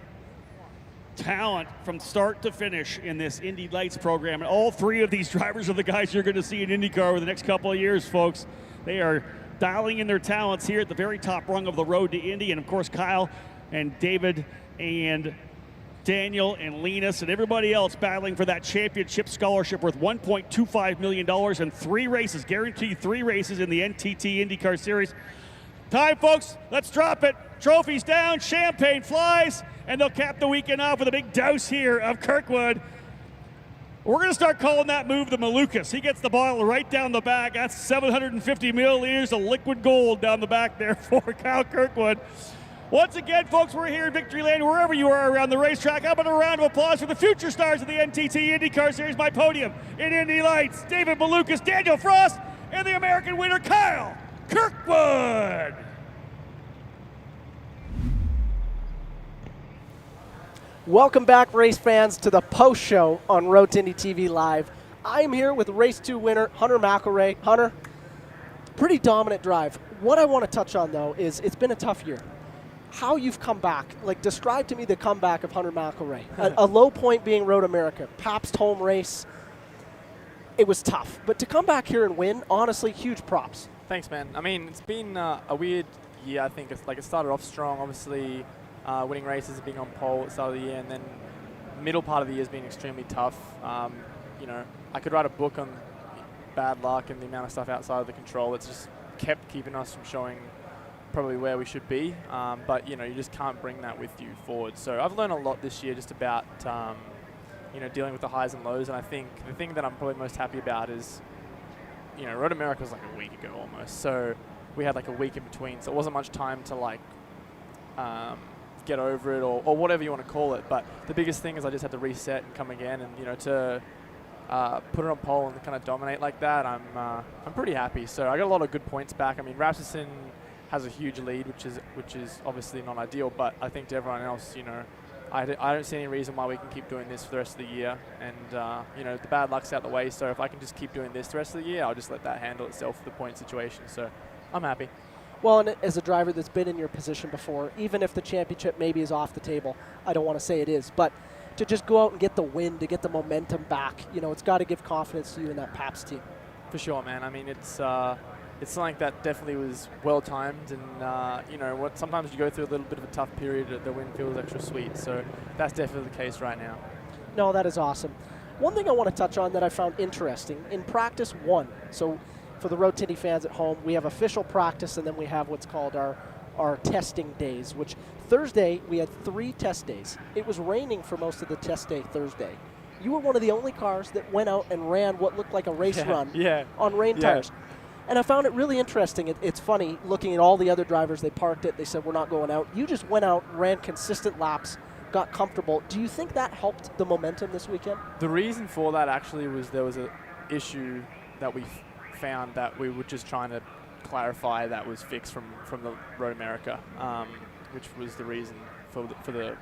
Talent from start to finish in this Indy Lights program. And all 3 of these drivers are the guys you're going to see in IndyCar over the next couple of years, folks. They are dialing in their talents here at the very top rung of the road to Indy. And of course, Kyle and David and Daniel and Linus and everybody else battling for that championship scholarship worth $1.25 million and 3 races, guaranteed 3 races in the NTT IndyCar Series. Time, folks, let's drop it. Trophies down, champagne flies, and they'll cap the weekend off with a big douse here of Kirkwood. We're going to start calling that move the Malukas. He gets the bottle right down the back. That's 750 milliliters of liquid gold down the back there for Kyle Kirkwood. Once again, folks, we're here in Victory Lane, wherever you are around the racetrack. How about a round of applause for the future stars of the NTT IndyCar Series? My podium in Indy Lights, David Malukas, Daniel Frost, and the American winner, Kyle Kirkwood.
Welcome back, race fans, to the post show on Road to Indy TV Live. I'm here with race 2 winner, Hunter Mcelray. Hunter, pretty dominant drive. What I want to touch on, though, is it's been a tough year. How you've come back. Like, describe to me the comeback of Hunter Mcelray. A low point being Road America, Pabst home race. it was tough. But to come back here and win, honestly, huge props.
Thanks, man. I mean, it's been a weird year, I think. It started off strong, obviously, winning races and being on pole at the start of the year, and then middle part of the year has been extremely tough. You know, I could write a book on bad luck and the amount of stuff outside of the control that's just kept keeping us from showing probably where we should be. But, you know, you just can't bring that with you forward. So I've learned a lot this year just about, you know, dealing with the highs and lows. And I think the thing that I'm probably most happy about is, you know, Road America was like a week ago almost. So we had like a week in between. So it wasn't much time to like get over it or whatever you want to call it. But the biggest thing is I just had to reset and come again. And, you know, to put it on pole and kind of dominate like that, I'm pretty happy. So I got a lot of good points back. I mean, Rasmussen has a huge lead, which is obviously not ideal. But I think to everyone else, you know, I don't see any reason why we can keep doing this for the rest of the year. And, you know, the bad luck's out the way. So if I can just keep doing this the rest of the year, I'll just let that handle itself for the point situation. So I'm happy.
Well, and as a driver that's been in your position before, even if the championship maybe is off the table, I don't want to say it is, but to just go out and get the win, to get the momentum back, you know, it's got to give confidence to you and that Paps team.
For sure, man. I mean, it's something that definitely was well timed, and you know, sometimes you go through a little bit of a tough period, the win feels extra sweet. So that's definitely the case right now.
No, that is awesome. One thing I want to touch on that I found interesting in practice 1. So for the Road Tindy fans at home, we have official practice, and then we have what's called our testing days, which Thursday we had 3 test days. It was raining for most of the test day Thursday. You were one of the only cars that went out and ran what looked like a race run on rain tires. And I found it really interesting. It's funny, looking at all the other drivers, they parked it, they said, we're not going out. You just went out, ran consistent laps, got comfortable. Do you think that helped the momentum this weekend?
The reason for that actually was there was an issue that we found that we were just trying to clarify that was fixed from the Road America, which was the reason for the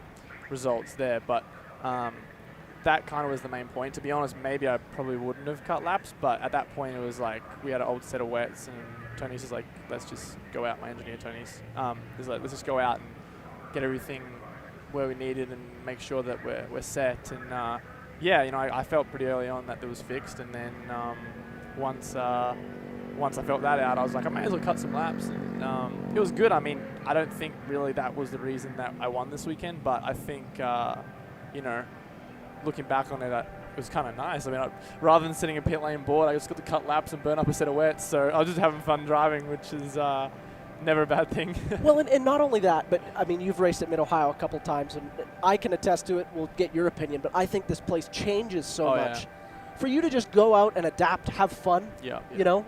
results there. But that kind of was the main point. To be honest, maybe I probably wouldn't have cut laps, but at that point it was like we had an old set of wets, and Tony's is like, let's just go out. My engineer Tony's is like, let's just go out and get everything where we needed and make sure that we're set. And yeah, you know, I felt pretty early on that it was fixed, and then once I felt that out, I was like, I may as well cut some laps. And, it was good. I mean, I don't think really that was the reason that I won this weekend, but I think, you know, looking back on it, it was kind of nice. I mean, rather than sitting in pit lane bored, I just got to cut laps and burn up a set of wets. So I was just having fun driving, which is never a bad thing.
Well, and not only that, but I mean, you've raced at Mid-Ohio a couple of times, and I can attest to it. We'll get your opinion, but I think this place changes so much.
Yeah.
For you to just go out and adapt, have fun, you know,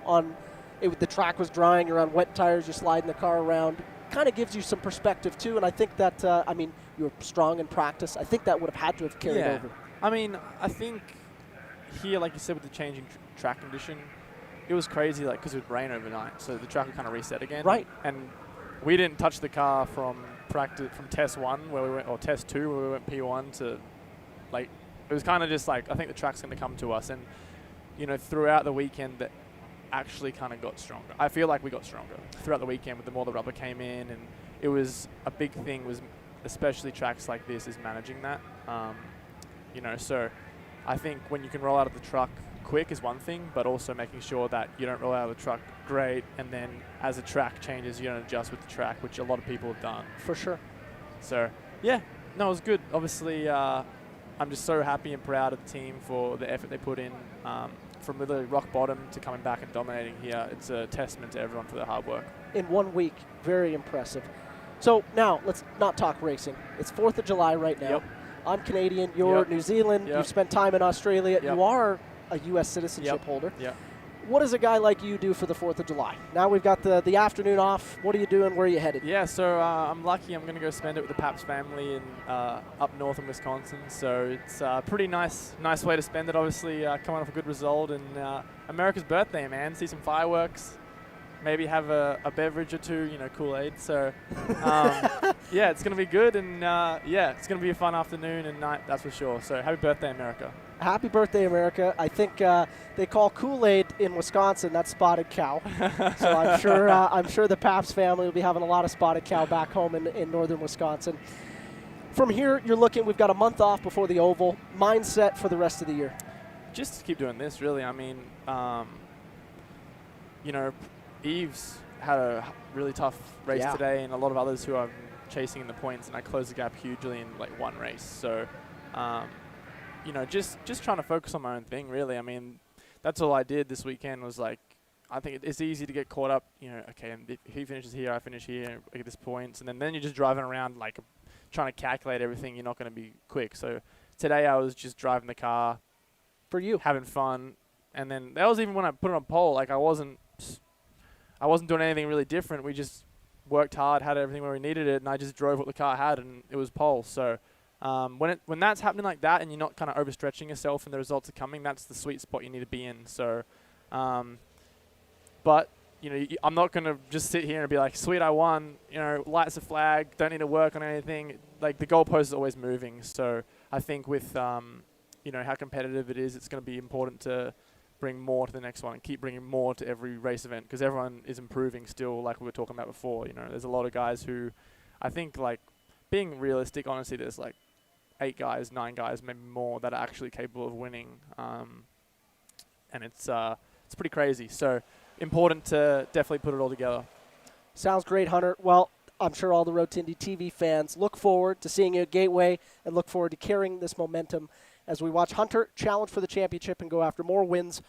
the track was drying, you're on wet tires, you're sliding the car around, kind of gives you some perspective too. And I think that, I mean, you were strong in practice. I think that would have had to have carried over.
I mean, I think here, like you said, with the changing track condition, it was crazy, like, because it would rain overnight, so the track would kind of reset again.
Right.
And we didn't touch the car from test 1 where we went, or test 2 where we went P1 to, like, it was kind of just like, I think the track's going to come to us. And, you know, throughout the weekend, that actually kind of got stronger. I feel like we got stronger throughout the weekend with the more the rubber came in. And it was a big thing, was especially tracks like this, is managing that. You know, so I think when you can roll out of the truck quick is one thing, but also making sure that you don't roll out of the truck great, and then as the track changes, you don't adjust with the track, which a lot of people have done.
For sure.
So, yeah, no, it was good. Obviously, I'm just so happy and proud of the team for the effort they put in, from literally rock bottom to coming back and dominating here. It's a testament to everyone for their hard work.
In 1 week, very impressive. So now, let's not talk racing. It's 4th of July right now.
Yep.
I'm Canadian, you're New Zealand, you've spent time in Australia, you are a U.S. citizenship holder. What does a guy like you do for the 4th of July? Now we've got the afternoon off. What are you doing? Where are you headed?
Yeah, so I'm lucky. I'm going to go spend it with the Paps family in up north in Wisconsin. So it's a pretty nice way to spend it, obviously, coming off a good result. And America's birthday, man. See some fireworks. Maybe have a beverage or two, you know, Kool-Aid. So, yeah, it's going to be good. And, yeah, it's going to be a fun afternoon and night, that's for sure. So happy birthday, America.
Happy birthday, America. I think they call Kool-Aid in Wisconsin, that's spotted cow. So I'm sure the Paps family will be having a lot of spotted cow back home in northern Wisconsin. From here, we've got a month off before the Oval. Mindset for the rest of the year.
just keep doing this, really. I mean, you know, Eve's had a really tough race today, and a lot of others who are chasing in the points, and I closed the gap hugely in like one race. So, you know, just trying to focus on my own thing, really. I mean, that's all I did this weekend was like, I think it's easy to get caught up, you know, okay, and if he finishes here, I finish here, I get this points, and then you're just driving around like trying to calculate everything. You're not going to be quick. So today I was just driving the car
for you,
having fun, and then that was even when I put it on pole. Like I wasn't doing anything really different. We just worked hard, had everything where we needed it, and I just drove what the car had, and it was pole. So when that's happening like that, and you're not kind of overstretching yourself, and the results are coming, that's the sweet spot you need to be in. So. But, you know, I'm not going to just sit here and be like, sweet, I won, you know, lights the flag, don't need to work on anything. Like, the goalpost is always moving. So I think with, you know, how competitive it is, it's going to be important to bring more to the next one and keep bringing more to every race event because everyone is improving still, like we were talking about before. You know, there's a lot of guys who I think, like, being realistic, honestly, there's like 8 guys, 9 guys, maybe more that are actually capable of winning. And it's pretty crazy. So important to definitely put it all together.
Sounds great, Hunter. Well, I'm sure all the Road to Indy TV fans look forward to seeing you at Gateway and look forward to carrying this momentum as we watch Hunter challenge for the championship and go after more wins.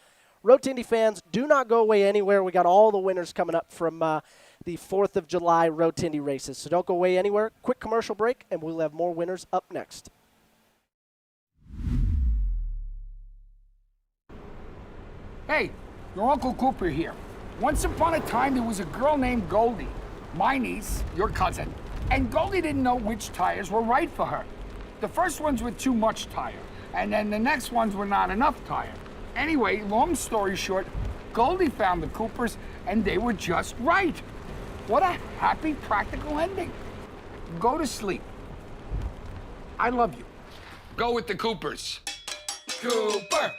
Road to Indy fans, do not go away anywhere. We got all the winners coming up from the 4th of July Road to Indy races. So don't go away anywhere. Quick commercial break, and we'll have more winners up next.
Hey, your Uncle Cooper here. Once upon a time, there was a girl named Goldie, my niece, your cousin, and Goldie didn't know which tires were right for her. The first ones were too much tire, and then the next ones were not enough tire. Anyway, long story short, Goldie found the Coopers, and they were just right. What a happy, practical ending. Go to sleep. I love you.
Go with the Coopers.
Cooper!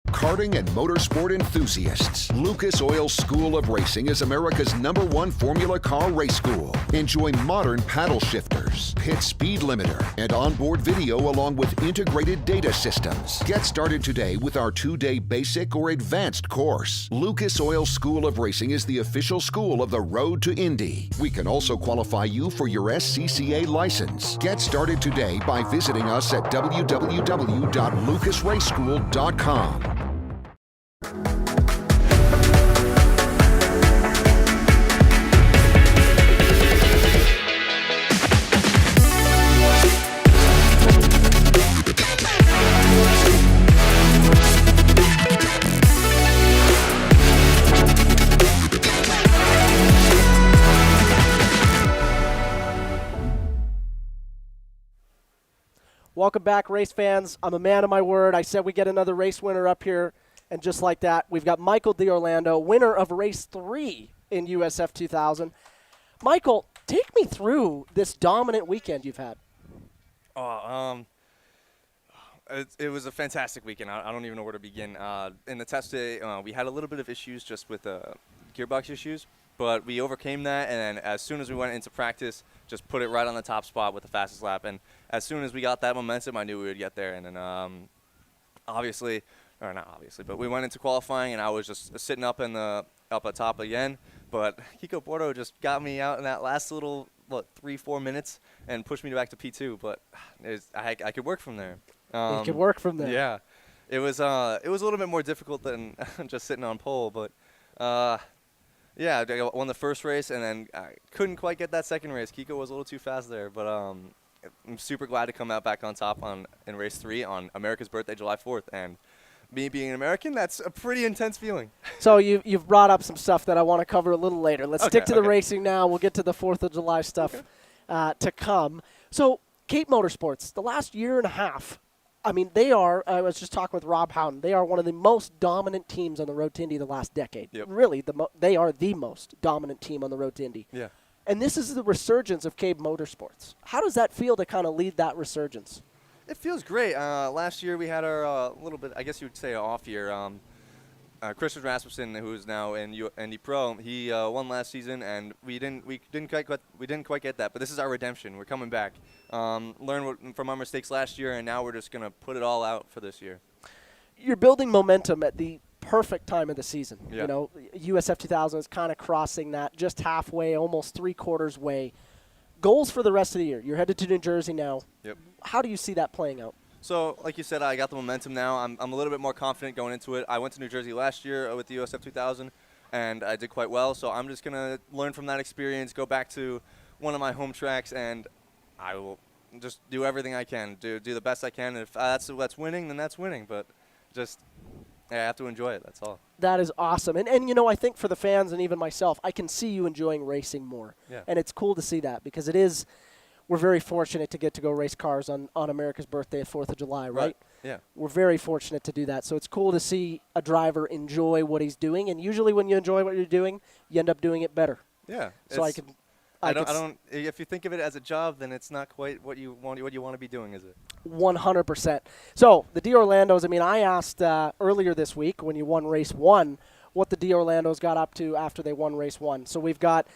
Karting and motorsport enthusiasts, Lucas Oil School of Racing is America's #1 Formula Car race school. Enjoy modern paddle shifters, pit speed limiter, and onboard video along with integrated data systems. Get started today with our 2-day basic or advanced course. Lucas Oil School of Racing is the official school of the Road to Indy. We can also qualify you for your SCCA license. Get started today by visiting us at www.lucasraceschool.com.
Welcome back, race fans. I'm a man of my word. I said we get another race winner up here, and just like that, we've got Michael D'Orlando, winner of race 3 in USF 2000. Michael, take me through this dominant weekend you've had.
It was a fantastic weekend. I don't even know where to begin. In the test day, we had a little bit of issues just with gearbox issues, but we overcame that, and then as soon as we went into practice, just put it right on the top spot with the fastest lap. And as soon as we got that momentum, I knew we would get there. And then not obviously, but we went into qualifying, and I was just sitting up at top again. But Kiko Porto just got me out in that last little 3-4 minutes and pushed me back to P2. But I could work from there.
You could work from there.
Yeah, it was a little bit more difficult than just sitting on pole, but. Yeah, I won the first race, and then I couldn't quite get that second race. Kiko was a little too fast there, but I'm super glad to come out back on top in race 3 on America's birthday, July 4th. And me being an American, that's a pretty intense feeling.
So you've brought up some stuff that I want to cover a little later. Let's stick to the racing now. We'll get to the 4th of July stuff to come. So Cape Motorsports, the last year and a half, I mean, they are, I was just talking with Rob Houghton, they are one of the most dominant teams on the road to Indy the last decade.
Yep.
Really, they are the most dominant team on the road to Indy.
Yeah.
And this is the resurgence of Cabe Motorsports. How does that feel to kind of lead that resurgence?
It feels great. Last year we had our little bit, I guess you would say, off year. Christian Rasmussen, who is now in Indy Pro, he won last season, and we didn't quite get that. But this is our redemption. We're coming back. Learn from our mistakes last year, and now we're just gonna put it all out for this year.
You're building momentum at the perfect time of the season.
Yeah.
You know, USF 2000 is kind of crossing that just halfway, almost 3/4 way. Goals for the rest of the year. You're headed to New Jersey now.
Yep.
How do you see that playing out?
So, like you said, I got the momentum now. I'm a little bit more confident going into it. I went to New Jersey last year with the USF 2000, and I did quite well. So I'm just going to learn from that experience, go back to one of my home tracks, and I will just do everything I can, do the best I can. If that's winning, then that's winning. But just I have to enjoy it. That's all.
That is awesome. And you know, I think for the fans and even myself, I can see you enjoying racing more.
Yeah.
And it's cool to see that because it is, we're very fortunate to get to go race cars on America's birthday at 4th of July, right?
Yeah.
We're very fortunate to do that. So it's cool to see a driver enjoy what he's doing. And usually when you enjoy what you're doing, you end up doing it better.
Yeah.
So I don't.
If you think of it as a job, then it's not quite what you want to be doing, is it?
100%. So the d'Orlandos, I mean, I asked earlier this week when you won race 1 what the d'Orlandos got up to after they won race 1. So we've got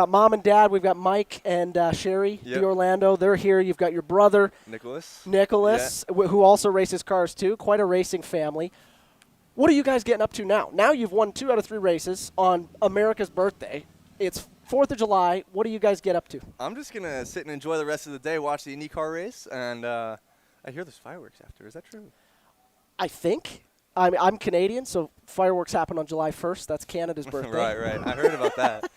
mom and dad, we've got Mike and Sherry d'Orlando. They're here. You've got your brother Nicholas, who also races cars too. Quite a racing family. What are you guys getting up to now? Now you've won 2 out of 3 races on America's birthday. It's 4th of July. What do you guys get up to?
I'm just going to sit and enjoy the rest of the day, watch the IndyCar race, and I hear there's fireworks after. Is that true?
I think. I'm Canadian, so fireworks happen on July 1st. That's Canada's birthday.
Right. I heard about that.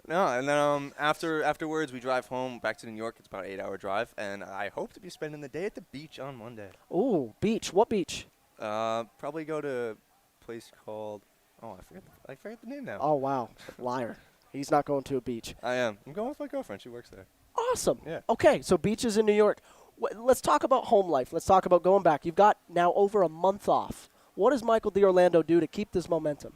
No, and then afterwards we drive home back to New York. It's about an 8-hour drive, and I hope to be spending the day at the beach on Monday.
Ooh, beach. What beach?
Probably go to a place called, I forget the name now.
Oh, wow. Liar. He's not going to a beach.
I am. I'm going with my girlfriend. She works there.
Awesome.
Yeah.
Okay, so beaches in New York. Let's talk about home life. Let's talk about going back. You've got now over a month off. What does Michael d'Orlando do to keep this momentum?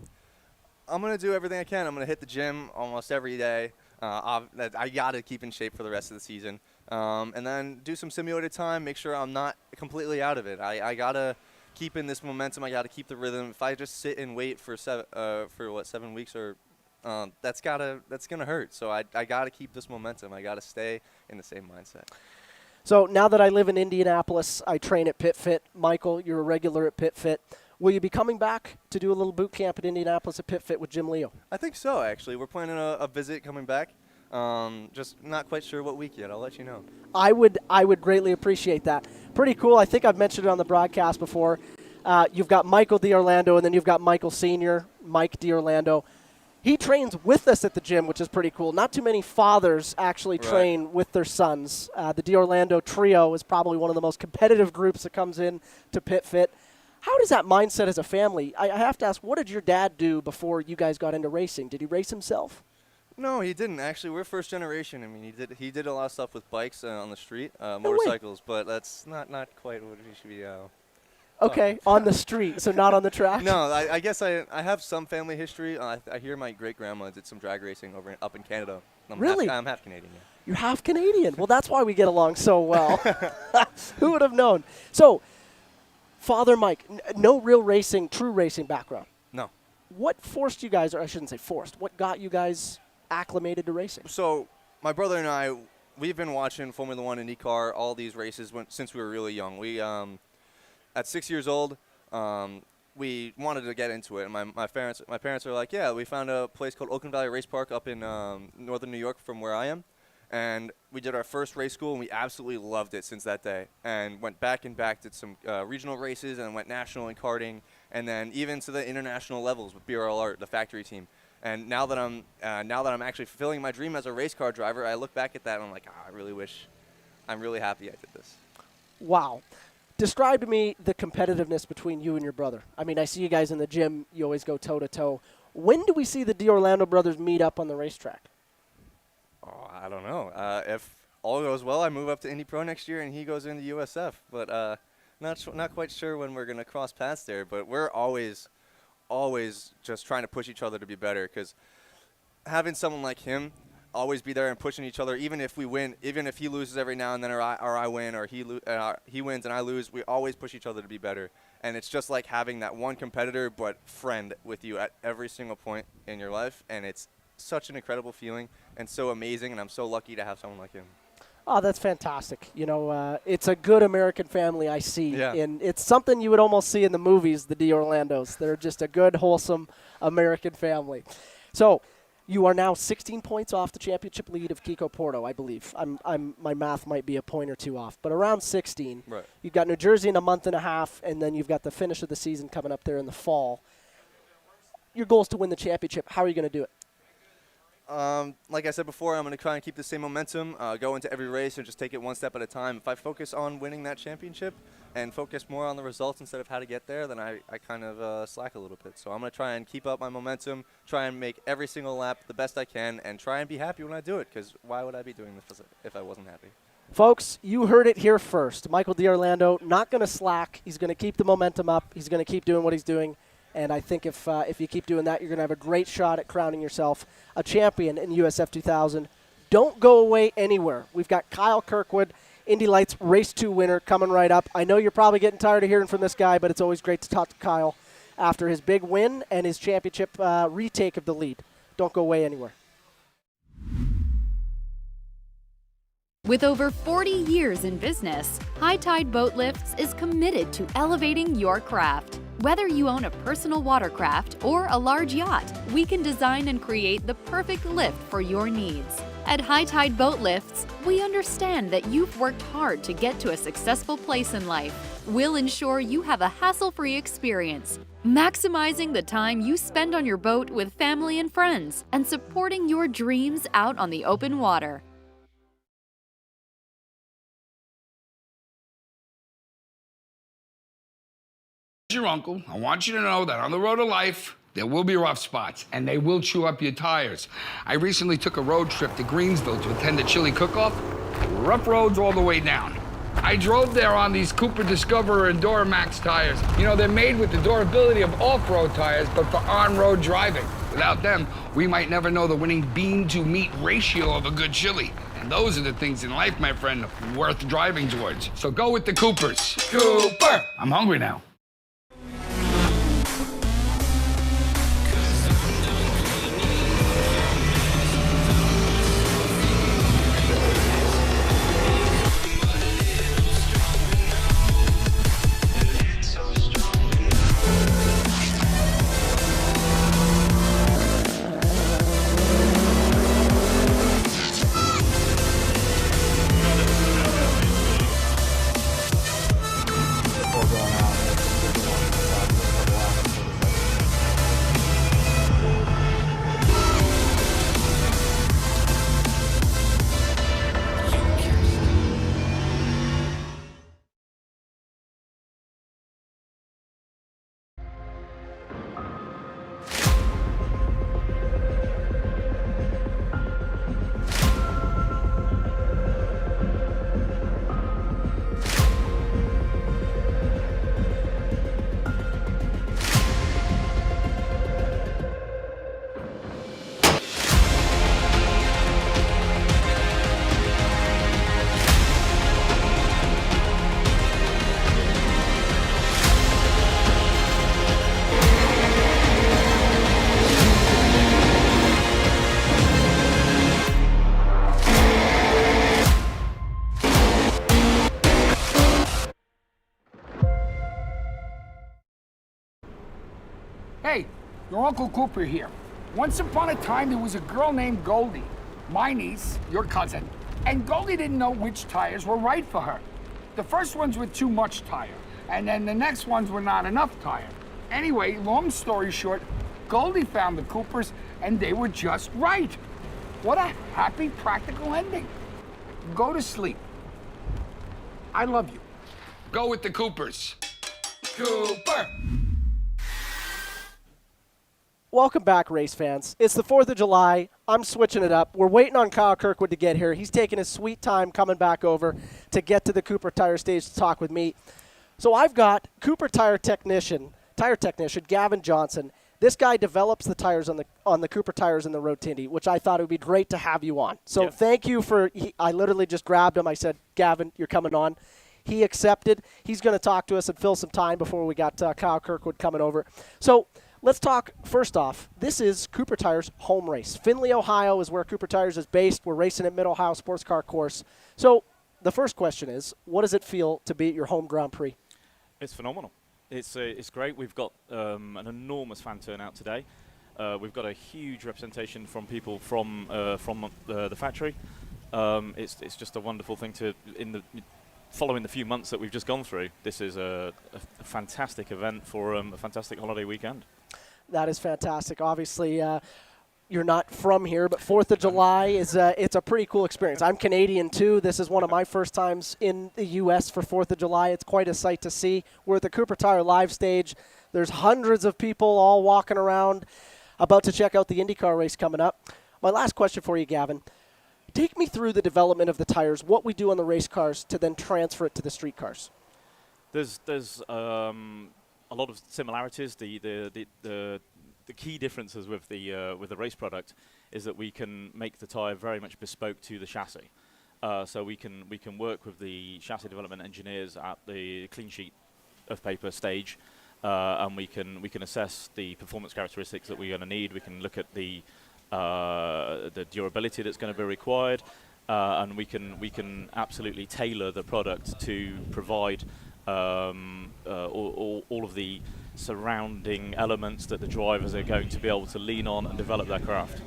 I'm going to do everything I can. I'm going to hit the gym almost every day. I got to keep in shape for the rest of the season. And then do some simulated time, make sure I'm not completely out of it. I got to keep in this momentum. I got to keep the rhythm. If I just sit and wait for 7 weeks or that's going to hurt. So I got to keep this momentum. I got to stay in the same mindset.
So now that I live in Indianapolis, I train at Pit Fit. Michael, you're a regular at Pit Fit. Will you be coming back to do a little boot camp at Indianapolis at Pit Fit with Jim Leo?
I think so, actually. We're planning a visit coming back. Just not quite sure what week yet. I'll let you know.
I would greatly appreciate that. Pretty cool. I think I've mentioned it on the broadcast before. You've got Michael d'Orlando, and then you've got Michael Sr., Mike d'Orlando. He trains with us at the gym, which is pretty cool. Not too many fathers actually train with their sons. The d'Orlando trio is probably one of the most competitive groups that comes in to Pit Fit. How does that mindset as a family? I have to ask, what did your dad do before you guys got into racing? Did he race himself?
No, he didn't. Actually, we're first generation. I mean, he did a lot of stuff with bikes on the street, motorcycles, but that's not quite what he should be.
Okay, on the street, so not on the track?
No, I guess I have some family history. I hear my great-grandma did some drag racing up in Canada.
Really?
I'm half Canadian, yeah.
You're half Canadian. Well, that's why we get along so well. Who would have known? So, Father Mike, no real true racing background.
No.
What forced you guys, or I shouldn't say forced, what got you guys acclimated to racing?
So, my brother and I, we've been watching Formula One, IndyCar, all these races since we were really young. We, at 6 years old, we wanted to get into it, and my parents are like, yeah, we found a place called Oakland Valley Race Park up in northern New York from where I am, and we did our first race school, and we absolutely loved it since that day, and went back and back, did some regional races, and went national in karting, and then even to the international levels with BRL Art, the factory team. And now that I'm actually fulfilling my dream as a race car driver, I look back at that and I'm like, I'm really happy I did this.
Wow. Describe to me the competitiveness between you and your brother. I mean, I see you guys in the gym. You always go toe-to-toe. When do we see the d'Orlando brothers meet up on the racetrack?
Oh, I don't know. If all goes well, I move up to Indy Pro next year and he goes into USF. But not quite sure when we're going to cross paths there, but we're always just trying to push each other to be better, because having someone like him always be there and pushing each other, even if we win, even if he loses every now and then, or I win, or he wins and I lose, we always push each other to be better. And it's just like having that one competitor but friend with you at every single point in your life, and it's such an incredible feeling and so amazing, and I'm so lucky to have someone like him.
Oh, that's fantastic. You know, it's a good American family I see.
Yeah.
And it's something you would almost see in the movies, the D'Orlandos. They're just a good, wholesome American family. So you are now 16 points off the championship lead of Kiko Porto, I believe. My math might be a point or two off, but around 16.
Right.
You've got New Jersey in a month and a half, and then you've got the finish of the season coming up there in the fall. Your goal is to win the championship. How are you going to do it?
Like I said before, I'm going to try and keep the same momentum, go into every race and just take it one step at a time. If I focus on winning that championship and focus more on the results instead of how to get there, then I kind of slack a little bit. So I'm going to try and keep up my momentum, try and make every single lap the best I can, and try and be happy when I do it, because why would I be doing this if I wasn't happy?
Folks, you heard it here first. Michael D'Orlando not going to slack. He's going to keep the momentum up. He's going to keep doing what he's doing. And I think if you keep doing that, you're going to have a great shot at crowning yourself a champion in USF 2000. Don't go away anywhere. We've got Kyle Kirkwood, Indy Lights Race 2 winner, coming right up. I know you're probably getting tired of hearing from this guy, but it's always great to talk to Kyle after his big win and his championship retake of the lead. Don't go away anywhere.
With over 40 years in business, High Tide Boat Lifts is committed to elevating your craft. Whether you own a personal watercraft or a large yacht, we can design and create the perfect lift for your needs. At High Tide Boat Lifts, we understand that you've worked hard to get to a successful place in life. We'll ensure you have a hassle-free experience, maximizing the time you spend on your boat with family and friends, and supporting your dreams out on the open water.
Your uncle, I want you to know that on the road to life, there will be rough spots, and they will chew up your tires. I recently took a road trip to Greensville to attend a chili cook-off. Rough roads all the way down. I drove there on these Cooper Discoverer and Duramax tires. You know, they're made with the durability of off-road tires, but for on-road driving. Without them, we might never know the winning bean-to-meat ratio of a good chili. And those are the things in life, my friend, worth driving towards. So go with the Coopers. Cooper! I'm hungry now.
Hey, your Uncle Cooper here. Once upon a time, there was a girl named Goldie, my niece, your cousin, and Goldie didn't know which tires were right for her. The first ones were too much tire, and then the next ones were not enough tire. Anyway, long story short, Goldie found the Coopers, and they were just right. What a happy, practical ending. Go to sleep. I love you.
Go with the Coopers. Cooper!
Welcome back, race fans. It's the 4th of July. I'm switching it up. We're waiting on Kyle Kirkwood to get here. He's taking his sweet time coming back over to get to the Cooper Tire stage to talk with me. So I've got Cooper tire technician Gavin Johnson. This guy develops the tires on the Cooper tires in the Road to Indy, which I thought it would be great to have you on. So thank you for. I literally just grabbed him. I said, Gavin, you're coming on. He accepted. He's going to talk to us and fill some time before we got Kyle Kirkwood coming over. So let's talk first off. This is Cooper Tires' home race. Findlay, Ohio is where Cooper Tires is based. We're racing at Mid-Ohio Sports Car Course. So the first question is, what does it feel to be at your home Grand Prix?
It's phenomenal. It's great. We've got an enormous fan turnout today. We've got a huge representation from people from the factory. It's just a wonderful thing following the few months that we've just gone through. This is a fantastic event for a fantastic holiday weekend.
That is fantastic. Obviously, you're not from here, but 4th of July is it's a pretty cool experience. I'm Canadian too. This is one of my first times in the U.S. for 4th of July. It's quite a sight to see. We're at the Cooper Tire live stage. There's hundreds of people all walking around about to check out the IndyCar race coming up. My last question for you, Gavin. Take me through the development of the tires, what we do on the race cars to then transfer it to the street cars.
There's a lot of similarities. The key differences with the race product is that we can make the tire very much bespoke to the chassis. So we can work with the chassis development engineers at the clean sheet of paper stage, and we can assess the performance characteristics that we're going to need. We can look at the durability that's going to be required, and we can absolutely tailor the product to provide all of the surrounding elements that the drivers are going to be able to lean on and develop their craft.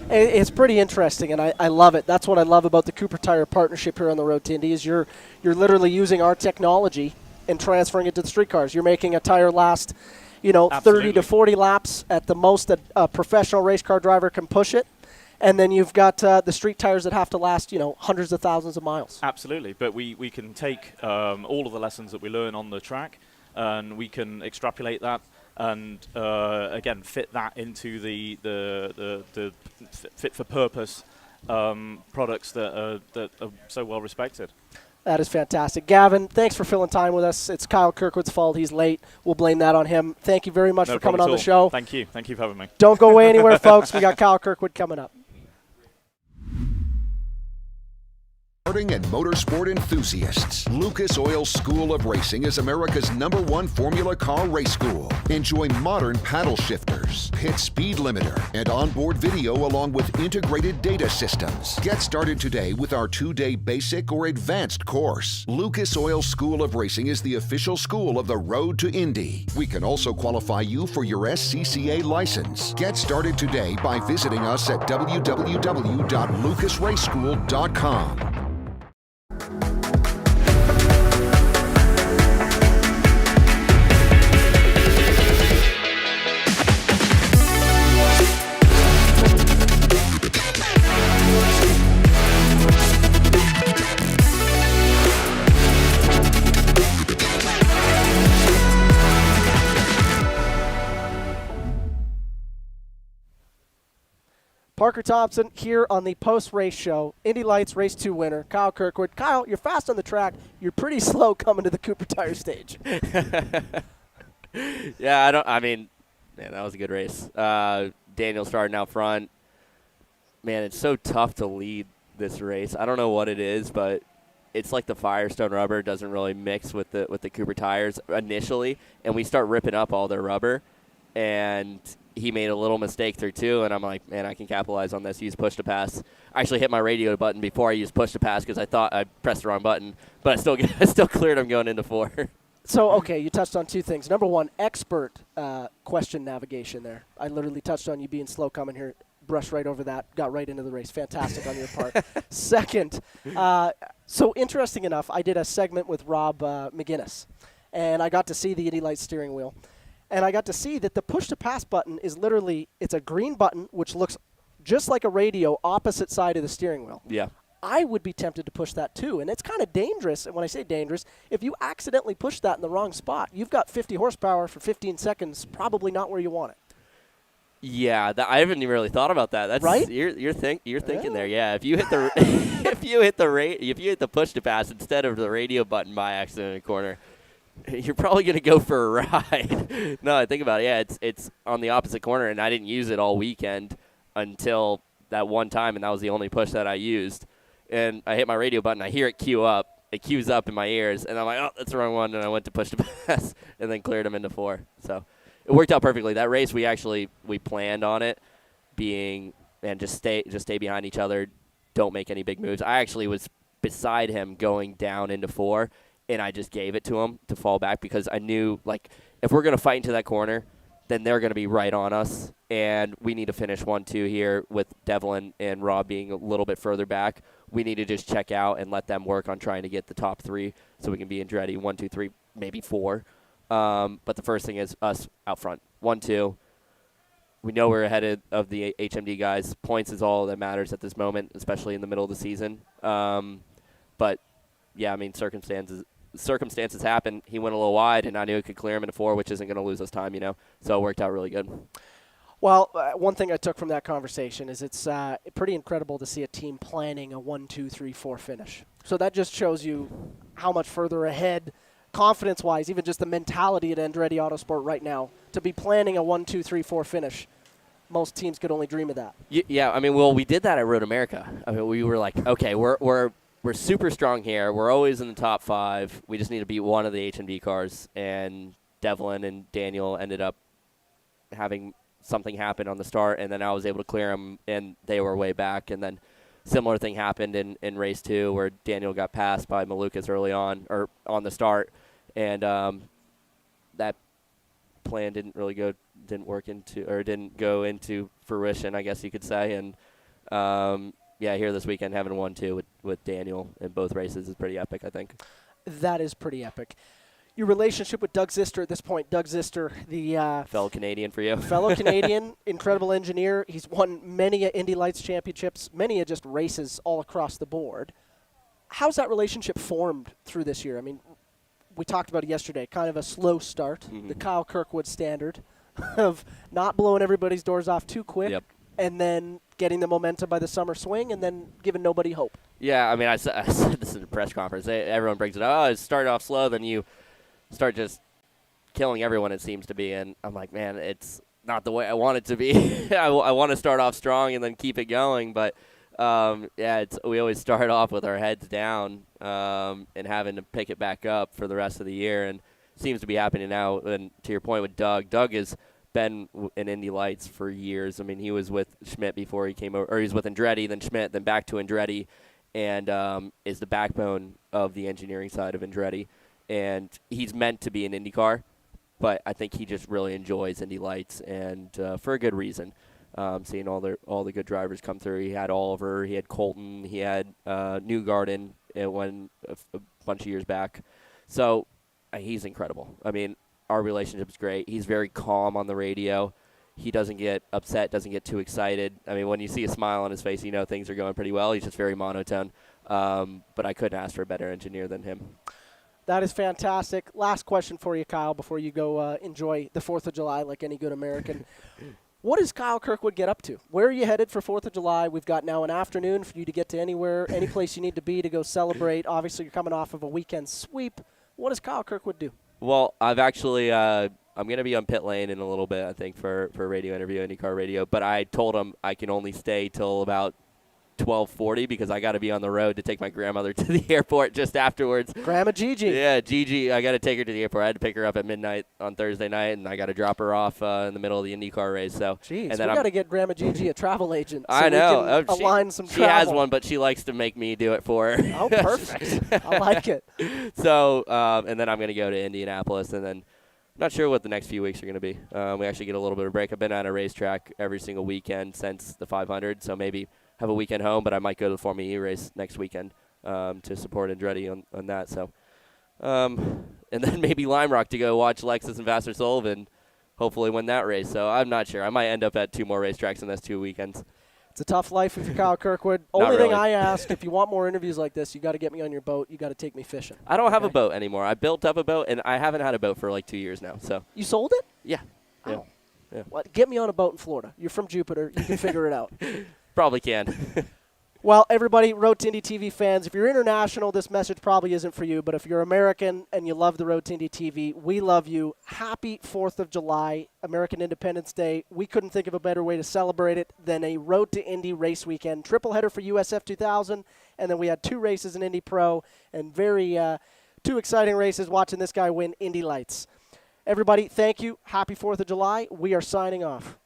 It's pretty interesting, and I love it. That's what I love about the Cooper Tire partnership here on the Road to Indy is you're literally using our technology and transferring it to the street cars. You're making a tire last, 30 to 40 laps at the most that a professional race car driver can push it. And then you've got the street tires that have to last, hundreds of thousands of miles.
Absolutely, but we can take all of the lessons that we learn on the track, and we can extrapolate that and again fit that into the fit for purpose products that are so well respected.
That is fantastic. Gavin, thanks for filling time with us. It's Kyle Kirkwood's fault. He's late. We'll blame that on him. Thank you very much for coming on the show.
Thank you. Thank you for having me.
Don't go away anywhere, folks. We got Kyle Kirkwood coming up.
Karting and motorsport enthusiasts, Lucas Oil School of Racing is America's #1 Formula Car race school. Enjoy modern paddle shifters, pit speed limiter, and onboard video along with integrated data systems. Get started today with our 2-day basic or advanced course. Lucas Oil School of Racing is the official school of the Road to Indy. We can also qualify you for your SCCA license. Get started today by visiting us at www.lucasraceschool.com.
Parker Thompson here on the post-race show. Indy Lights Race 2 winner, Kyle Kirkwood. Kyle, you're fast on the track. You're pretty slow coming to the Cooper Tire stage.
Yeah, man, that was a good race. Daniel starting out front. Man, it's so tough to lead this race. I don't know what it is, but it's like the Firestone rubber doesn't really mix with the Cooper tires initially, and we start ripping up all their rubber, and he made a little mistake through two, and I'm like, man, I can capitalize on this. Use push to pass. I actually hit my radio button before I used push to pass because I thought I pressed the wrong button, but I still cleared him going into 4.
So, okay, you touched on two things. Number one, expert question navigation there. I literally touched on you being slow coming here, brushed right over that, got right into the race. Fantastic on your part. Second, so interesting enough, I did a segment with Rob McGinnis, and I got to see the Indy Lights steering wheel. And I got to see that the push-to-pass button is literally, it's a green button, which looks just like a radio opposite side of the steering wheel.
Yeah.
I would be tempted to push that too. And it's kind of dangerous. And when I say dangerous, if you accidentally push that in the wrong spot, you've got 50 horsepower for 15 seconds, probably not where you want it.
Yeah, I haven't even really thought about that. That's
right.
You're thinking there. Yeah, if you hit the if you hit the push to pass instead of the radio button by accident in the corner, you're probably going to go for a ride. No, I think about it. Yeah, it's on the opposite corner, and I didn't use it all weekend until that one time, and that was the only push that I used. And I hit my radio button. I hear it queue up. It queues up in my ears, and I'm like, oh, that's the wrong one, and I went to push the pass and then cleared him into 4. So it worked out perfectly. That race, we planned on it being, and just stay behind each other, don't make any big moves. I actually was beside him going down into 4, and I just gave it to him to fall back because I knew, like, if we're going to fight into that corner, then they're going to be right on us, and we need to finish 1-2 here with Devlin and Rob being a little bit further back. We need to just check out and let them work on trying to get the top 3 so we can be Andretti 1, 2, 3, maybe 4. But the first thing is us out front. 1, 2. We know we're ahead of the HMD guys. Points is all that matters at this moment, especially in the middle of the season. But, yeah, I mean, circumstances happen. He went a little wide, and I knew it could clear him into 4, which isn't going to lose us time, So it worked out really good.
Well, one thing I took from that conversation is it's pretty incredible to see a team planning a 1, 2, 3, 4 finish. So that just shows you how much further ahead, confidence-wise, even just the mentality at Andretti Autosport right now, to be planning a 1, 2, 3, 4 finish. Most teams could only dream of that.
Yeah, I mean, well, we did that at Road America. I mean, we were like, okay, we're super strong here. We're always in the top 5. We just need to beat one of the HMD cars. And Devlin and Daniel ended up having something happen on the start, and then I was able to clear them, and they were way back. And then similar thing happened in race 2 where Daniel got passed by Malukas early on, or on the start, and that plan didn't go into fruition, I guess you could say. And yeah, here this weekend having 1-2 with Daniel in both races is pretty epic, I think.
That is pretty epic. Your relationship with Doug Zister at this point. Doug Zister, the
fellow Canadian for you.
Fellow Canadian, incredible engineer. He's won many Indy Lights championships, many just races all across the board. How's that relationship formed through this year? I mean, we talked about it yesterday, kind of a slow start, the Kyle Kirkwood standard of not blowing everybody's doors off too quick, and then getting the momentum by the summer swing, and then giving nobody hope.
Yeah, I mean, I said this in the press conference. Everyone brings it up. Oh, it started off slow, then you start just killing everyone, it seems to be. And I'm like, man, it's not the way I want it to be. I want to start off strong and then keep it going. But, yeah, we always start off with our heads down and having to pick it back up for the rest of the year. And it seems to be happening now. And to your point with Doug has been in Indy Lights for years. I mean, he was with Schmidt before he came over. Or he was with Andretti, then Schmidt, then back to Andretti. And is the backbone of the engineering side of Andretti. And he's meant to be an IndyCar, but I think he just really enjoys Indy Lights, and for a good reason. Seeing all the good drivers come through. He had Oliver, he had Colton, he had Newgarden a bunch of years back. So he's incredible. I mean, our relationship's great. He's very calm on the radio. He doesn't get upset, doesn't get too excited. I mean, when you see a smile on his face, you know things are going pretty well. He's just very monotone. But I couldn't ask for a better engineer than him.
That is fantastic. Last question for you, Kyle, before you go enjoy the 4th of July like any good American. What does Kyle Kirkwood get up to? Where are you headed for 4th of July? We've got now an afternoon for you to get to anywhere, any place you need to be to go celebrate. Obviously, you're coming off of a weekend sweep. What does Kyle Kirkwood do?
Well, I've actually I'm going to be on pit lane in a little bit, I think, for a radio interview, IndyCar Radio. But I told him I can only stay till about 12:40 because I got to be on the road to take my grandmother to the airport just afterwards.
Grandma Gigi.
Yeah, Gigi. I got to take her to the airport. I had to pick her up at midnight on Thursday night, and I got to drop her off in the middle of the IndyCar race. So,
jeez, we got to get Grandma Gigi a travel agent. So
I know.
We can align some travel.
She has one, but she likes to make me do it for her.
Oh, perfect. I like it.
So, and then I'm going to go to Indianapolis, and then not sure what the next few weeks are going to be. We actually get a little bit of a break. I've been at a racetrack every single weekend since the 500, so maybe have a weekend home, but I might go to the Formula E race next weekend to support Andretti on that. So, and then maybe Lime Rock to go watch Lexus and Vassar Sullivan hopefully win that race. So I'm not sure. I might end up at 2 more racetracks in those 2 weekends.
It's a tough life if you're Kyle Kirkwood. Only thing I ask, if you want more interviews like this, you got to get me on your boat. You got to take me fishing.
I don't have a boat anymore. I built up a boat, and I haven't had a boat for like 2 years now. So
you sold it?
Yeah.
Oh. Yeah. Well, get me on a boat in Florida. You're from Jupiter. You can figure it out.
Probably can.
Well, everybody, Road to Indy TV fans, if you're international, this message probably isn't for you. But if you're American and you love the Road to Indy TV, we love you. Happy 4th of July, American Independence Day. We couldn't think of a better way to celebrate it than a Road to Indy race weekend. Triple header for USF 2000, and then we had 2 races in Indy Pro, and 2 exciting races watching this guy win Indy Lights. Everybody, thank you. Happy 4th of July. We are signing off.